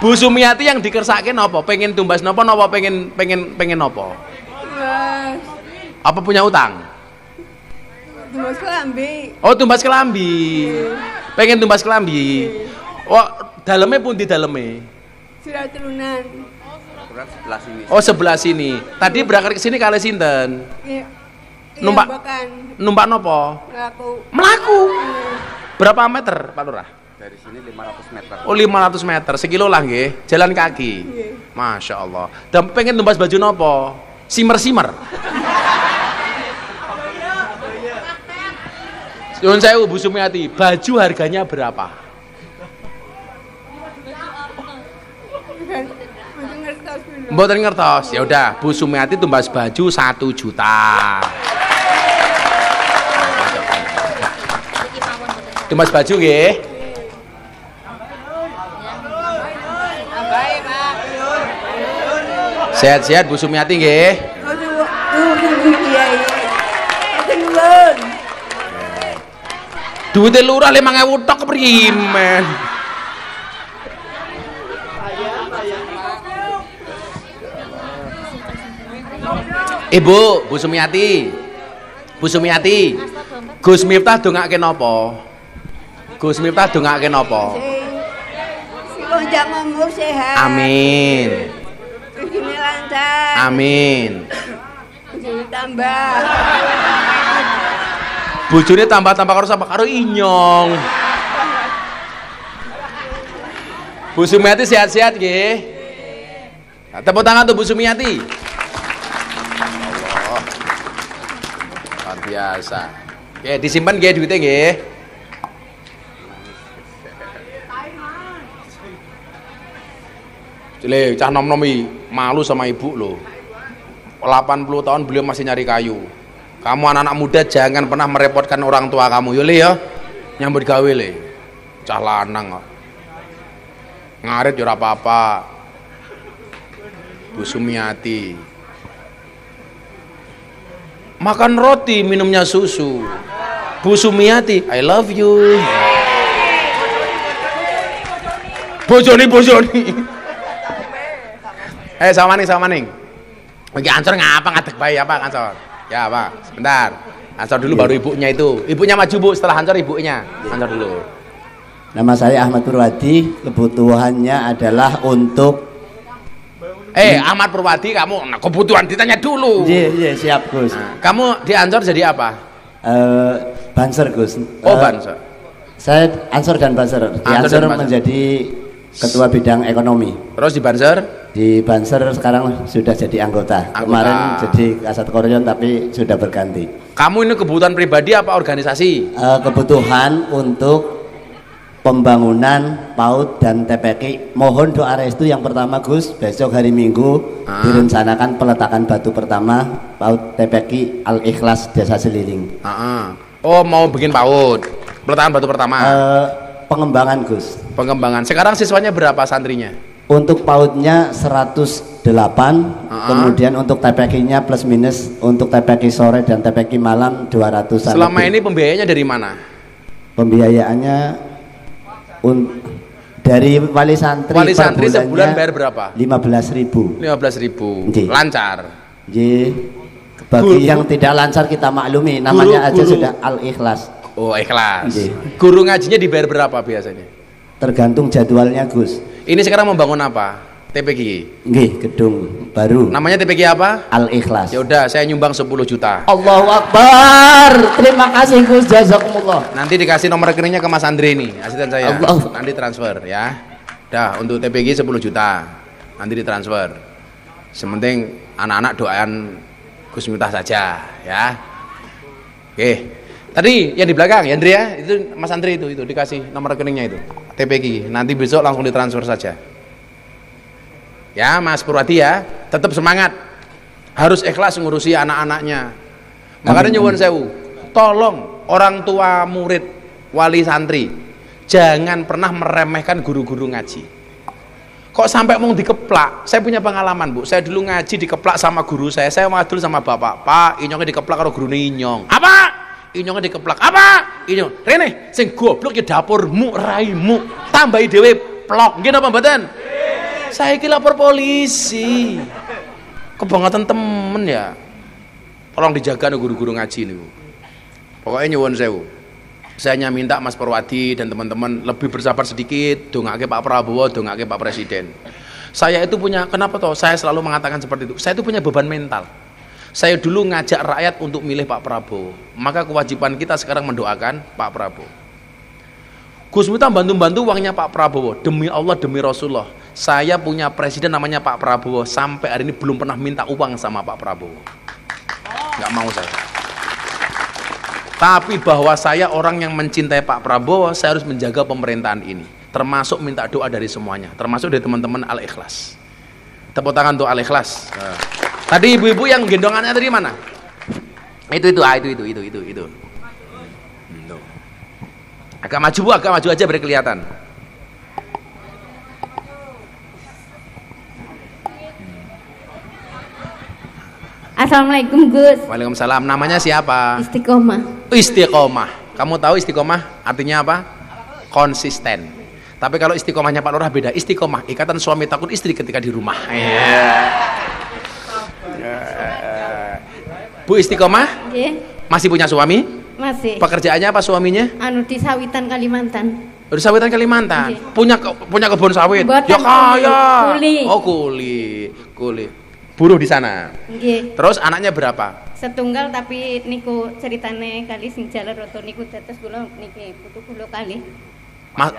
Bu Sumiati yang dikersake nopo? Pengen tumbas nopo pengen nopo? Mas. Apa punya utang? Mas kelambi. Oh tumbas kelambi. Pengen tumbas kelambi. Oh dalamnya pun di dalamnya. Sudah turunan. Sebelah sini. Oh sebelah sini. Tadi berangkat ke sini kali sinten? Iya. Numpak. Numpak nopo? Melaku. Berapa meter Pak Lurah? Dari sini 500 meter. Oh 500 meter, sekilo lah nggih, jalan kaki. Masya Allah. Dan pengen tumbas baju nopo? Simer. Nyuwun sewu Bu Sumiati, baju harganya berapa? Mboten ngertos. Ya udah, Bu Sumiati tumbas baju 1 juta. Tumbas baju nggih. Sehat-sehat Bu Sumiati nggih. Duitnya lurah 5.000 tok kepriye men. Ibu, Bu Sumiati. Bu Sumiati. Gus Miftah dongake napa? Gus Miftah dongake napa? Si panjang umur sehat. Amin. Rezeki lancar. Amin. Rezeki tambah. Bojone tambah-tambah karo sapa? Karo inyong. Bu Sumiati sehat-sehat nggih. Nah, tepuk tangan untuk Bu Sumiati. Allah. Luar biasa. Oke, disimpan nggih duitnya nggih. Cile, cah nom-nomi malu sama ibu loh. 80 tahun beliau masih nyari kayu. Kamu anak-anak muda jangan pernah merepotkan orang tua kamu. Yo le ya. Nyambut gawe le. Cah lanang kok. Ngarit yo ora apa-apa. Bu Sumiati. Makan roti, minumnya susu. Bu Sumiati, I love you. Bojoni. Sama ning. Lagi Ansor ngapa ngadeg bayi apa Ansor? Ya Pak, sebentar. Ansor dulu baru ibunya itu. Ibunya maju Bu, setelah Ansor ibunya. Ansor dulu. Nama saya Ahmad Purwadi, kebutuhannya adalah untuk Ahmad Purwadi, kamu kebutuhan ditanya dulu. Iya, siap Gus. Nah, kamu di Ansor jadi apa? Banser Gus. Banser. Saya Ansor dan Banser. Di Ansor menjadi ketua bidang ekonomi. Terus di Banser? Di Banser sekarang sudah jadi anggota. Kemarin jadi Kasat Koryon tapi sudah berganti. Kamu ini kebutuhan pribadi apa organisasi? Kebutuhan untuk pembangunan PAUD dan TPK. Mohon doa restu yang pertama Gus, besok hari Minggu direncanakan peletakan batu pertama PAUD TPK Al-Ikhlas Desa Seliling. Oh, mau bikin PAUD, peletakan batu pertama. Pengembangan Gus. Pengembangan. Sekarang siswanya berapa santrinya? Untuk PAUD-nya 108, kemudian untuk TPK-nya plus minus untuk TPK sore dan TPK malam 200-an. Selama ini pembiayanya dari mana? Pembiayaannya dari wali santri sebulan bayar berapa? 15.000. 15.000. Lancar. Bagi yang tidak lancar kita maklumi, namanya aja sudah Al-Ikhlas. Oh, ikhlas. Guru ngajinya dibayar berapa biasanya? Tergantung jadwalnya Gus. Ini sekarang membangun apa? TPG. Nggih, gedung baru. Namanya TPG apa? Al-Ikhlas. Ya udah, saya nyumbang 10 juta. Allahu Akbar. Terima kasih Gus, jazakumullah. Nanti dikasih nomor rekeningnya ke Mas Andre nih, asisten saya. Allah. Nanti transfer ya. Dah, untuk TPG 10 juta. Nanti ditransfer. Sementing anak-anak doain Gus Miftah saja ya. Oke. Tadi yang di belakang, ya Andre ya, itu Mas Andre itu dikasih nomor rekeningnya itu, TPG. Nanti besok langsung ditransfer saja. Ya Mas Purwadi ya, tetap semangat. Harus ikhlas ngurusi anak-anaknya. Makanya nyuwun sewu, tolong orang tua murid, wali santri, jangan pernah meremehkan guru-guru ngaji. Kok sampai mau dikeplak? Saya punya pengalaman Bu, saya dulu ngaji dikeplak sama guru saya wadul sama bapak, Pak, inyongnya dikeplak kalau guru inyong. Apa? Inyongnya dikeplak. Apa? Inyong. Rene, sing goblok ya dapurmu, raimu. Tambahi dhewe plok. Nggih napa mboten? Saya iki lapor polisi. Kebangetan temen ya. Tolong dijaga guru-guru ngaji niku. Pokoknya nyuwun sewu. Saya hanya minta Mas Purwadi dan teman-teman lebih bersabar sedikit, dongake Pak Prabowo, dongake Pak Presiden. Saya itu punya, kenapa toh? Saya selalu mengatakan seperti itu. Saya itu punya beban mental. Saya dulu ngajak rakyat untuk milih Pak Prabowo, maka kewajiban kita sekarang mendoakan Pak Prabowo. Gus Miftah bantu-bantu uangnya Pak Prabowo, demi Allah, demi Rasulullah. Saya punya presiden namanya Pak Prabowo, sampai hari ini belum pernah minta uang sama Pak Prabowo. Nggak mau saya. Tapi bahwa saya orang yang mencintai Pak Prabowo, saya harus menjaga pemerintahan ini. Termasuk minta doa dari semuanya, termasuk dari teman-teman Al-Ikhlas. Tepuk tangan untuk Al-Ikhlas. Tadi ibu-ibu yang gendongannya tadi mana? Itu. Agak maju aja biar kelihatan. Assalamualaikum Gus. Waalaikumsalam. Namanya siapa? Istiqomah. Istiqomah. Kamu tahu istiqomah artinya apa? Konsisten. Tapi kalau istiqomahnya Pak Lurah beda. Istiqomah, ikatan suami takut istri ketika di rumah. Bu Istiqomah? Masih punya suami? Masih. Pekerjaannya apa suaminya? Di Sawitan Kalimantan. Di Sawitan Kalimantan. Punya kebun sawit. Buatan Ya kaya. kuli. Oh, kuli. Buruh di sana. Terus anaknya berapa? Setunggal tapi niku ceritane kali sing jalan roto niku tetes kula niki putu kula kali. Mas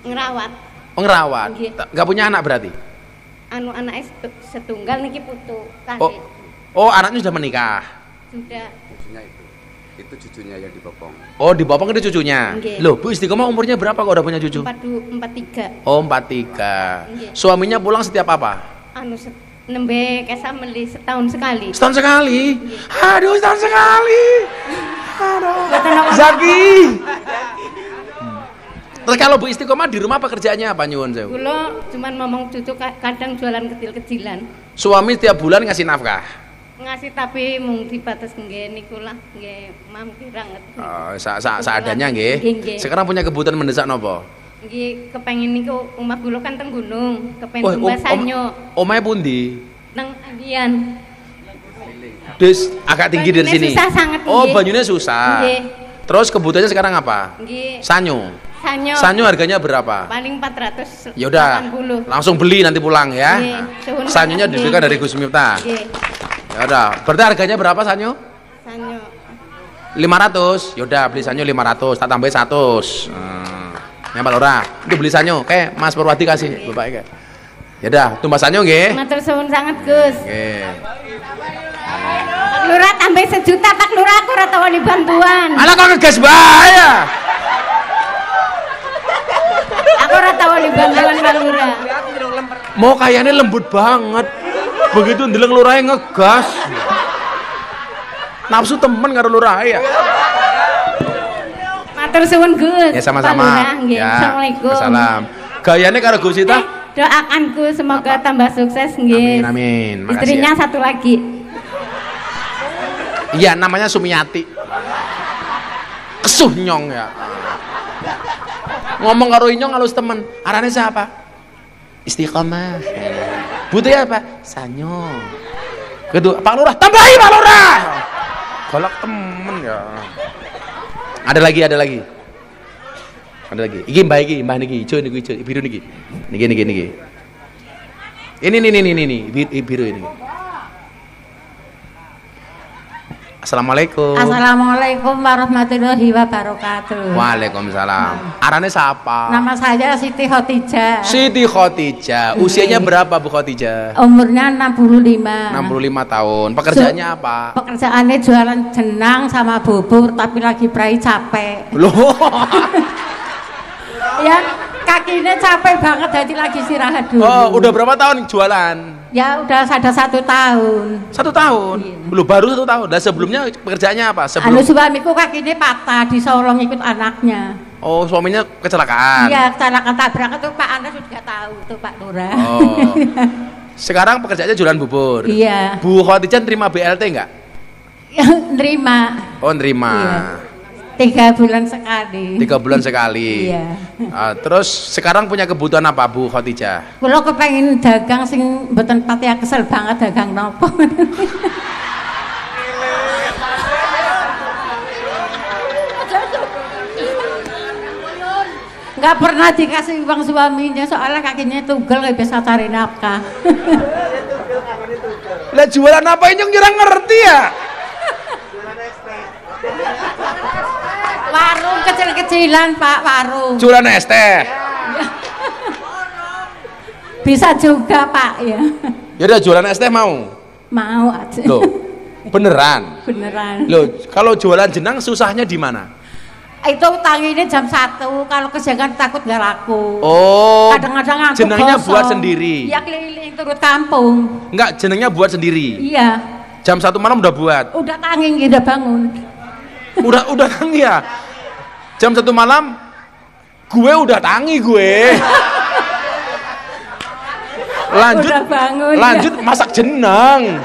Ngerawat. Oh, ngerawat. Nggih. Nggak punya anak berarti? Anu anaknya setunggal niki putu Oh, kali. oh anaknya sudah menikah. Sudah Cucunya itu cucunya yang dibopong. Oh, dibopong itu cucunya. Nggih. Loh, Bu Istiqomah umurnya berapa kok udah punya cucu? 43. Oh, 43. Nggih. Suaminya pulang setiap apa? Anu nembe kesa meli setahun sekali. Setahun sekali. Aduh, setahun sekali. Aduh. Zaki. Terus kalau Bu Istiqomah di rumah pekerjaannya apa nyuwun sewu? Kulo cuman ngomong cucu kadang jualan kecil-kecilan. Suami setiap bulan ngasih nafkah. Ngasih tapi mung dibatas nggih niku lah nggih mampir banget. Oh, seadanya nggih. Nggih. Sekarang punya kebutuhan mendesak nopo? Nggih kepengin niku omah kula kan teng gunung, kepengin tumbas sanyo omahe pundi? nang Andian. Des agak tinggi dari Banyune sini. susah sangat, Oh, nggih. banyunya susah. Nggih. Terus kebutuhannya sekarang apa? Nggih. Sanyo. Sanyo. Sanyo harganya berapa? Paling 480. Ya udah, langsung beli nanti pulang ya. Nggih, suwun Sanyonya sangat, dibelikan nggih. dari Gus Miftah. Nggih. Ya udah, berarti harganya berapa sanyo? Sanyo. 500. Ya udah, beli sanyo 500, tak tambahin 100. Nyambal ora. Itu beli sanyo. Mas Purwadi kasih Bapak. Ya udah, tumbas sanyo nggih. Matur suwun sangat, Gus. Nggih. Pak Lurah tambah 1 juta, Pak Lurah aku ora tawani bantuan. Alah kok ngegas bae ya. Aku ora tawani bantuan Pak Lurah. Mau kayaknya lembut banget. Begitu ndeleng lurahe ngegas. Nafsu temen karo lurahe ya. Matur suwun, Gus. Ya sama-sama. Pak Lurah, nggih. Ya. Assalamualaikum. Salam. Gayane karo Gus Ita. Doakan Gus semoga tambah sukses nggih. Amin amin. Makasih. Istrinya Ya. satu lagi. Iya, namanya Sumiati. Kesuh nyong ya. Ngomong karo Inyong halus temen. Arane siapa? Istiqomah. Butuhnya apa? Sanyo. Kedua, Pak Lurah, tambahi Pak Lurah. Golak temen ya. Ada lagi. Ada lagi. Iki mbah niki, ijo niku ijo, biru niki. Niki. Ini biru ini. Assalamualaikum. Assalamualaikum warahmatullahi wabarakatuh. Waalaikumsalam. Arane siapa? Nama saya Siti Khotijah. Siti Khotijah. Usianya berapa Bu Khotijah? Umurnya 65. 65 tahun. Pekerjaannya apa? Pekerjaannya jualan jenang sama bubur, tapi lagi prai capek. Loh. Ya, kakinya capek banget, jadi lagi istirahat dulu. Oh, udah berapa tahun jualan? Ya, udah ada 1 tahun. 1 tahun. Belum baru 1 tahun. Dan sebelumnya pekerjaannya apa? Anu suamiku kakinya patah, disolong ikut anaknya. Oh, suaminya kecelakaan. Iya, kecelakaan tabrak itu Pak Anda sudah tahu tuh Pak Lurah. Oh. Sekarang pekerjaannya jualan bubur. Iya. Bu Khotijah terima BLT enggak? Nerima. Oh, nerima. Iya. 3 bulan sekali. 3 bulan sekali. Iya. Terus sekarang punya kebutuhan apa Bu Khotijah? Kalau kepengen dagang sing mboten pati kesel banget dagang nopo. Nggak pernah dikasih uang suaminya soalnya kakinya tunggal nggak bisa cari nafkah. Lah jualan apa ini nyerang ngerti ya? Warung kecil-kecilan Pak, warung. Jualan es teh. Bisa juga Pak ya. Ya udah jualan es teh mau. Mau aja. Loh, beneran. Beneran. Loh, kalau jualan jenang susahnya di mana? Itu tanginya jam 1, kalau kesiangan takut nggak laku. Oh. Kadang-kadang aku jenangnya gosong. buat sendiri. Ya keliling turut kampung. Enggak, jenangnya buat sendiri. Iya. Jam 1 malam udah buat. Udah tanging udah bangun. Udah tangi ya. Jam 1 malam gue udah tangi gue. Lanjut Udah bangun, lanjut ya. masak jenang.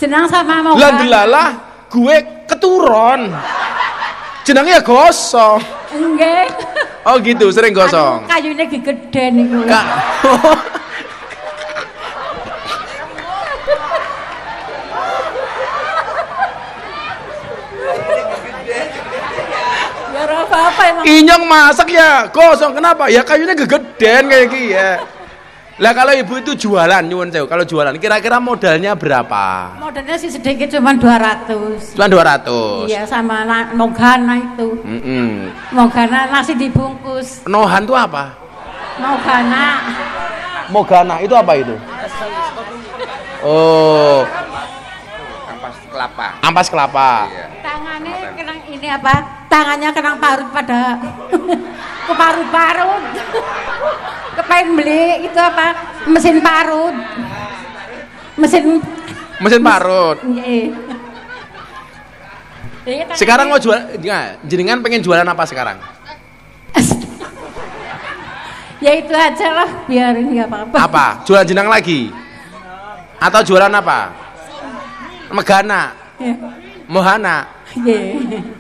Jenang sama mau. Lah delalah gue keturun. Jenangnya gosong. Enggak. Oh gitu, sering gosong. Aduh, kayunya gede niku. Kak. Ya ora apa-apa emang. Inyong masak ya gosong, kenapa? Ya kayunya gegeden kayak gini ya. Lah kalau ibu itu jualan nyuwun sewu, kalau jualan kira-kira modalnya berapa? Modalnya sih sedikit cuma 200. Cuma 200. Iya sama mogana itu. Mogana nasi dibungkus. Nohan itu apa? Mogana itu apa itu? Oh, Ampas kelapa. ampas kelapa. Iya. Tangannya kenang ini apa? Tangannya kenang parut pada ke parut-parut. Kepengen beli itu apa? Mesin parut. Mesin parut. Nggih. Sekarang mau jual, ya, jenengan pengen jualan apa sekarang? Ya itu aja lah, biarin nggak apa-apa. Apa? Jualan jenang lagi? Atau jualan apa? Megana, mohana.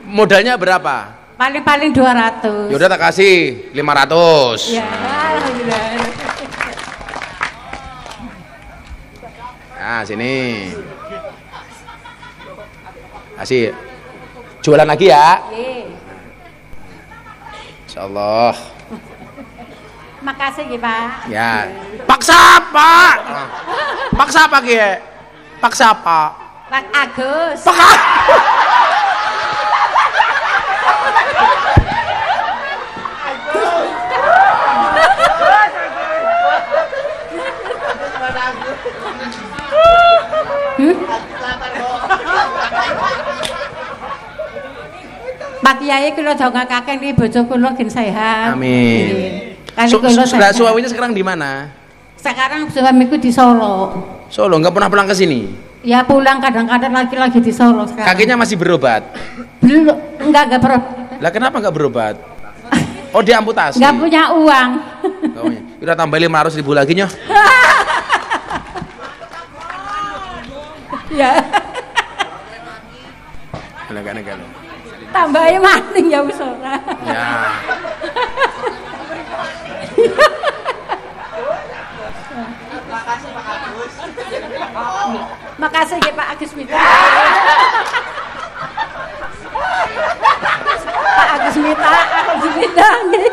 Modalnya berapa? Paling-paling 200. Yaudah tak kasih 500. Ya, alhamdulillah. Nah sini. Kasih. Jualan lagi ya. Insyaallah. Makasih ya Pak. Ya. Paksa Pak. Paksa apa Ki? Paksa apa? Pak Agus. Pak Kiai kula dongakaken iki bojo kula gen sehat. Amin. Sudah Suaminya sekarang di mana? Sekarang suamiku di Solo. Solo, nggak pernah pulang ke sini. Ya pulang kadang-kadang lagi di Solo sekarang. Kakinya masih berobat. Belum, enggak berobat. Lah kenapa nggak berobat? Oh diamputasi. Enggak punya uang. Nggak punya. Udah tambah 500.000 lagi nyoh. Ya. Negara. Tambahin maning ya wis ora. Ya. Makasih ya Pak Agus Mita. Pak Agus Mita, alhamdulillah nggih.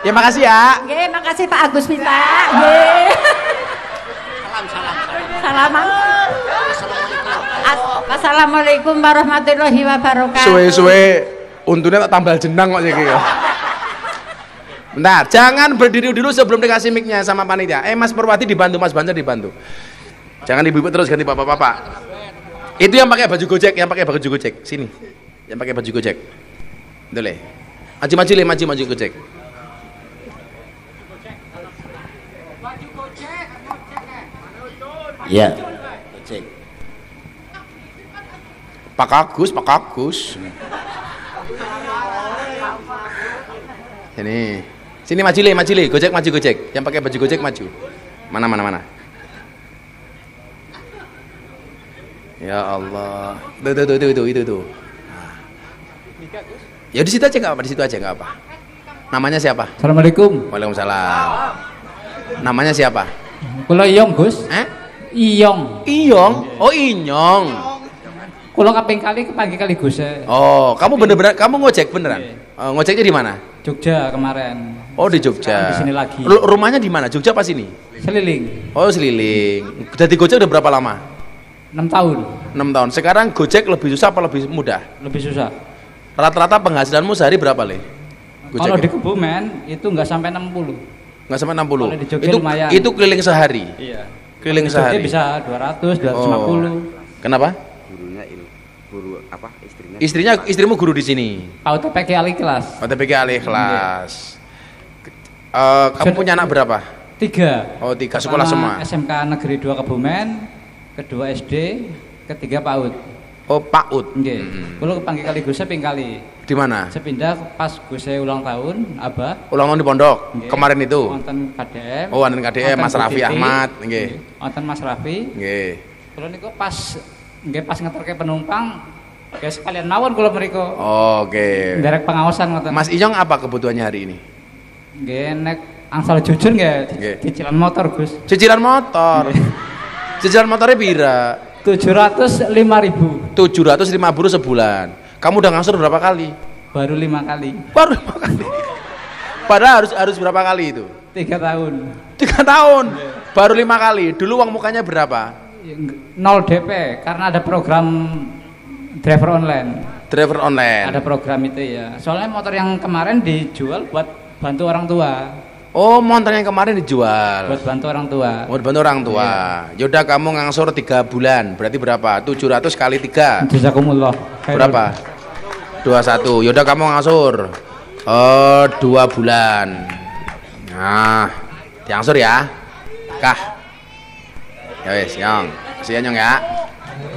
Ya makasih ya. Nggih, makasih Pak Agus Mita. Nggih. Salaman. Assalamualaikum warahmatullahi wabarakatuh. Suwe-suwe untungnya tak tambal jenang kok iki ya. Bentar, jangan berdiri dulu sebelum dikasih mic-nya sama panitia. Mas Purwati dibantu, Mas Banjar dibantu. Jangan ibu-ibu terus ganti bapak-bapak. Itu yang pakai baju Gojek, Sini. Yang pakai baju Gojek. Boleh. Maju Gojek. Ya. Gojek. Pak Agus. Sini maju le. Gojek. Yang pakai baju Gojek maju. Mana. Ya Allah. Itu. Ya di situ aja nggak apa. Namanya siapa? Assalamualaikum. Waalaikumsalam. Namanya siapa? Kula Iyong, Gus. Iyong. Oh, Inyong. Kula kaping kali kepanggil kali Gus. Oh, kamu bener-bener kamu ngojek beneran? Ngojeknya di mana? Jogja kemarin. Oh, di Jogja. Di sini lagi. Rumahnya di mana? Jogja apa sini? Seliling. Oh, Seliling. Jadi Gojek udah berapa lama? 6 tahun. 6 tahun. Sekarang Gojek lebih susah apa lebih mudah? Lebih susah. Rata-rata penghasilanmu sehari berapa, Le? Kalau di Kebumen itu nggak sampai 60. Nggak sampai 60. Kalau di Jogja lumayan. Itu keliling sehari. Iya. Keliling di Jogja sehari. Bisa 200, 250. Kenapa? Guru apa istrinya? Istrimu guru di sini. PAUD-TPK alih kelas. PAUD-TPK alih kelas. Kamu punya anak berapa? 3. Oh, 3 sekolah semua. SMK Negeri 2 Kebumen, kedua SD, ketiga PAUD. Oh, PAUD. Nggih. Kulo kepanggil kali Gus ping kali. Di mana? Sepindah pas Gus ulang tahun, Abah. Ulang tahun di pondok. Nggih. Kemarin itu. Wonten KDM. Oh, wonten KDM Mas Raffi Ahmad, nggih. Wonten Mas Raffi. Nggih. Kulo niku pas ngeterke penumpang, guys sekalian mawon kula mriku. Oh, oke. Derek pengawasan ngoten. Mas Inyong apa kebutuhannya hari ini? Nggih nek angsal jujur nggih cicilan motor, Gus. Cicilan motor. Cicilan motornya pira? 705.000. 750 sebulan. Kamu udah ngangsur berapa kali? Baru 5 kali. Baru 5 kali. Padahal harus berapa kali itu? 3 tahun. 3 tahun. Baru 5 kali. Dulu uang mukanya berapa? 0 DP karena ada program driver online. Driver online. Ada program itu ya. Soalnya motor yang kemarin dijual buat bantu orang tua. Oh, motor yang kemarin dijual. Buat bantu orang tua. Buat bantu orang tua. Yaudah kamu ngangsur 3 bulan. Berarti berapa? 700 kali 3. Jazakumullah. Berapa? 21. Yaudah kamu ngangsur 2 bulan. Nah, diangsur ya. Kah. Ya wes, Nyong. Kasih Nyong ya.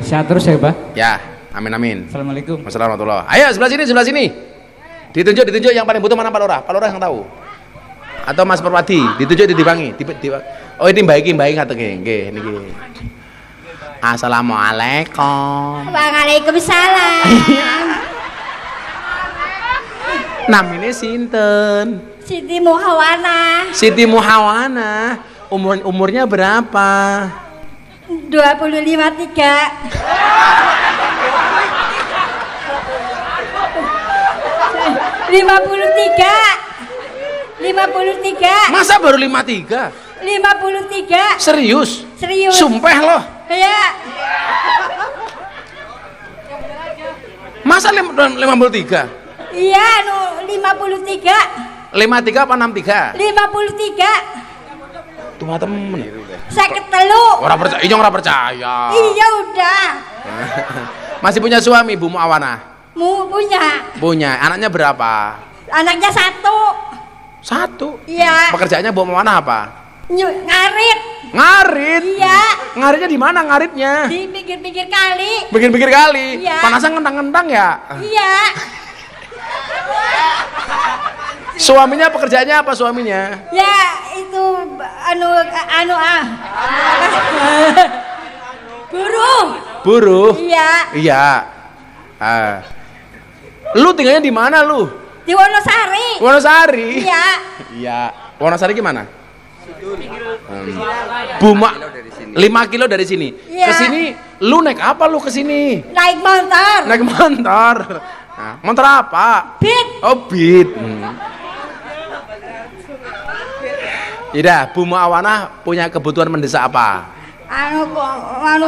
Sehat terus ya, Pak. Ya, amin amin. Assalamualaikum. Wassalamualaikum warahmatullahi. Ayo sebelah sini. Ditunjuk yang paling butuh mana Pak Lurah? Pak Lurah yang tahu. Atau Mas Perwadi, ditunjuk dibangi. Oh ini baik ngatenge. Nggih niki. Assalamualaikum. Waalaikumsalam. Namanya sinten? Siti Muhawana. Siti Muhawana. Umurnya berapa? 53. Masa baru 53? 53. Serius? Serius. Sumpah loh. Ya. Masa 53? Iya, 53. 53 apa 63? 53. Tunggu temen. Saya ketelu. Ora percaya. Iya udah. Masih punya suami Bu Muawana? Punya. Punya. Anaknya berapa? Anaknya 1. 1? Iya. Pekerjaannya Bu Muawana apa? Ngarit. Ngarit? Iya. Ngaritnya di mana ngaritnya? Di pinggir-pinggir kali. Pinggir-pinggir kali? Iya. Panasnya ngentang-ngentang ya? Iya. Suaminya pekerjaannya apa suaminya? Ya itu Buruh. Iya. Iya. Lu tinggalnya di mana lu? Di Wonosari. Wonosari. Iya. Iya. Wonosari gimana? Buma 5 kilo dari sini. Iya. Kesini lu naik apa lu kesini? Naik motor. Naik motor. Nah, motor apa? Beat. Oh Beat. Ida, Bu Muawana punya kebutuhan mendesak apa? Angsuran.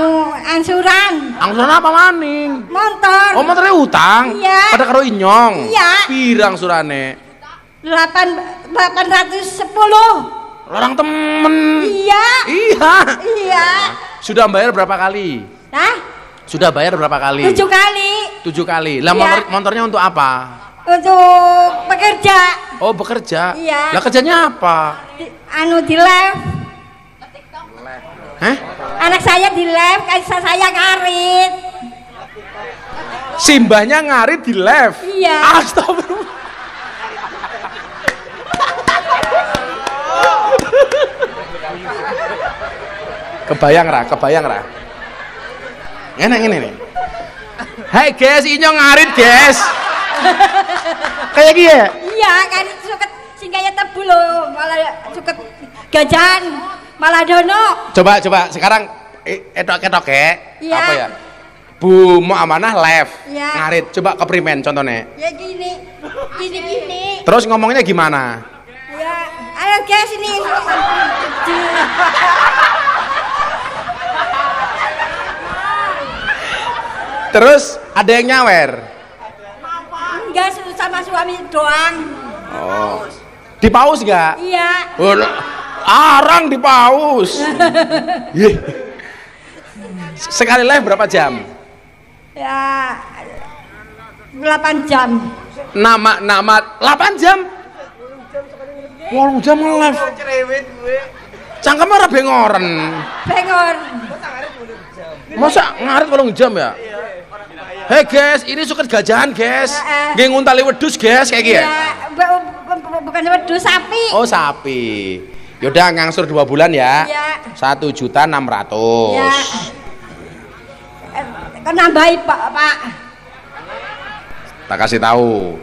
Angsuran apa maning? Motor. Oh motornya utang? Iya. Pada karo inyong? Iya. Pirang angsurane? 810. Orang temen. Iya. Iya. Iya. Sudah bayar berapa kali? Hah? Sudah bayar berapa kali? 7 kali. 7 kali. Lah Iya. motornya untuk apa? Untuk bekerja. Oh bekerja. Iya. Lah kerjanya apa? Di live. Hah? Anak saya di live, saya ngarit. Simbahnya ngarit di live. Iya. Astagfirullah. Kebayang ra? Enak ini nih. Hai guys, inyong ngarit guys. Kayak gini ya? Iya, kan suket singgahnya tebu loh, malah suket gajan, malah dono. Coba sekarang etok ya. Iya. Apa ya? Bu Muamanah live Iya. ngarit. Coba keprimen contohnya. Ya gini. Terus ngomongnya gimana? Ya, ayo guys ini. Terus ada yang nyawer? Enggak, sama suami doang. Oh. Dipaus nggak? Iya. Oh, arang dipaus. Yeh. Sekali live berapa jam? Ya 8 jam. Nama 8 jam? 8 jam live. Cangkem ora bengoren. Bengor. Masa ngarit 8 jam ya? Hei guys, ini suket gajahan guys. Nggih nguntali wedhus guys kayak gini. Ya, bukan wedhus, sapi. Oh sapi. Yaudah ngangsur 2 bulan ya. Iya. 1.600.000. Ya. Kan nambahi Pak. Tak kasih tahu.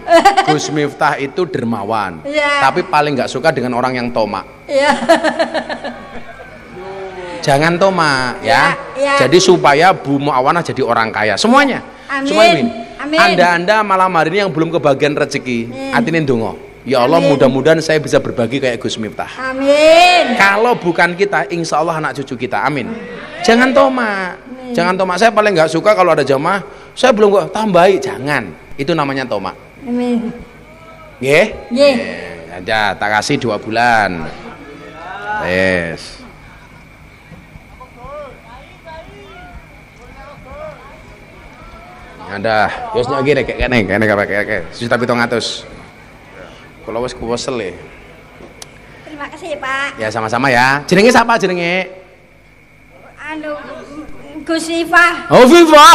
Gus Miftah itu dermawan. Iya. Tapi paling nggak suka dengan orang yang tomak. Iya. Jangan tomak ya. Iya. Jadi supaya Bu Muawanah jadi orang kaya semuanya. Amin. Semuanya. Amin. Anda malam hari ini yang belum kebagian rezeki, atinin dongo. Ya Allah, Amin. mudah-mudahan saya bisa berbagi kayak Gus Miftah. Amin. Kalau bukan kita, insya Allah anak cucu kita. Amin. Jangan tomak. Jangan tomak. Saya paling nggak suka kalau ada jamaah, saya belum kok tambahi. Jangan. Itu namanya tomak. Amin. Nggih? Nggih. Ya, tak kasih 2 bulan. Yes. Ada, wis nyok iki rek kene kabeh. Sudah 700. Kalau wis kuwesel ya. Terima kasih ya Pak. Ya sama-sama ya. Jenenge siapa jenenge? Anu Gus Nifah. Oh Viva.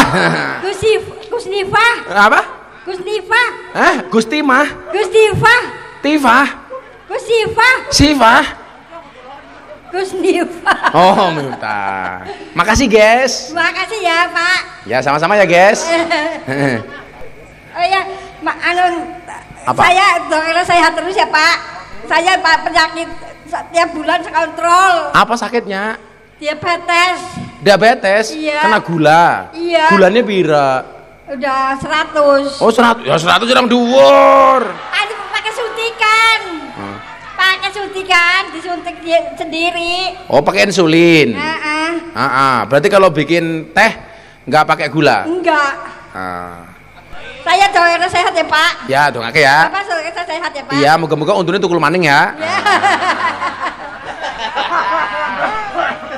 Gus Nifah. Apa? Gus Nifah. Hah? Gusti mah? Gus Nifah. Tifah. Gus Nifah. Sifah. Gus Nifah. Oh, Miftah. Makasih, guys. Terima kasih ya Pak. Ya sama-sama ya, guys. Oh ya, anu Apa? saya doakan sehat terus ya Pak. Saya Pak penyakit setiap bulan saya kontrol. Apa sakitnya? Diabetes. Diabetes? Iya. Kena gula. Iya. Gulanya pira? Udah 100. Oh, 100. Ya 100 orang dhuwur. Aduh pakai suntikan. Pakai suntikan, disuntik sendiri. Oh, pakai insulin. Heeh. Berarti kalau bikin teh nggak pakai gula? Enggak. Saya doakan sehat ya Pak. Ya, dongake ya. Bapak doakan saya sehat ya Pak. Iya, moga-moga untune tukul maning ya.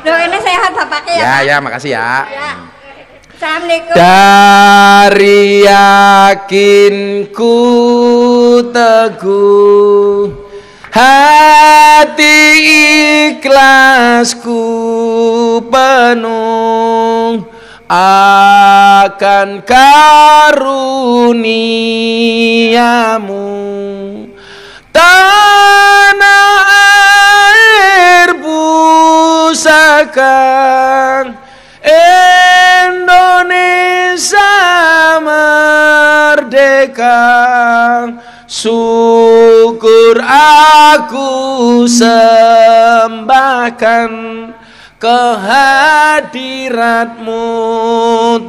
Doakan sehat Bapaknya ya. Ya, makasih ya. Ya. Assalamualaikum. Dari yakinku teguh, hati ikhlasku penuh akan karuniamu, tanah air pusaka Indonesia merdeka. Syukur aku sembahkan kehadiratmu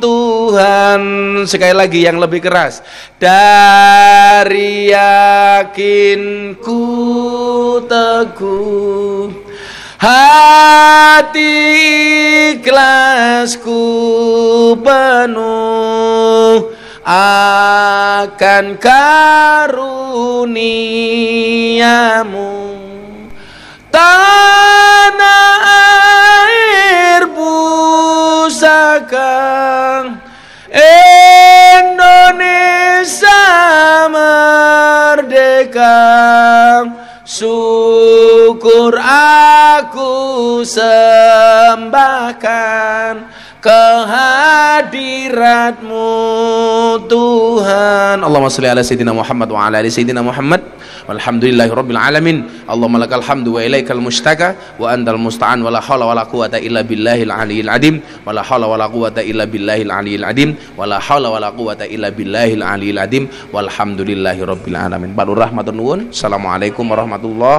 Tuhan. Sekali lagi yang lebih keras. Dari yakinku teguh, hati ikhlasku penuh akan karuniamu, tanah air pusaka Indonesia merdeka. Syukur aku sembahkan kehadiratmu Tuhan. Allahumma sholli ala sayyidina Muhammad wa ala ali sayyidina Muhammad. Walhamdulillahi rabbil alamin. Allahumma lakal hamdu wa ilaikal mustaka wa antal musta'an wa la hawla wa la quwata illa billahil aliyil adim wa la hawla wa la quwata illa billahil aliyil adim wa la hawla wa la quwata illa billahil aliyil adim walhamdulillahi rabbil alamin. Baru rahmatun nuwun. Assalamualaikum warahmatullahi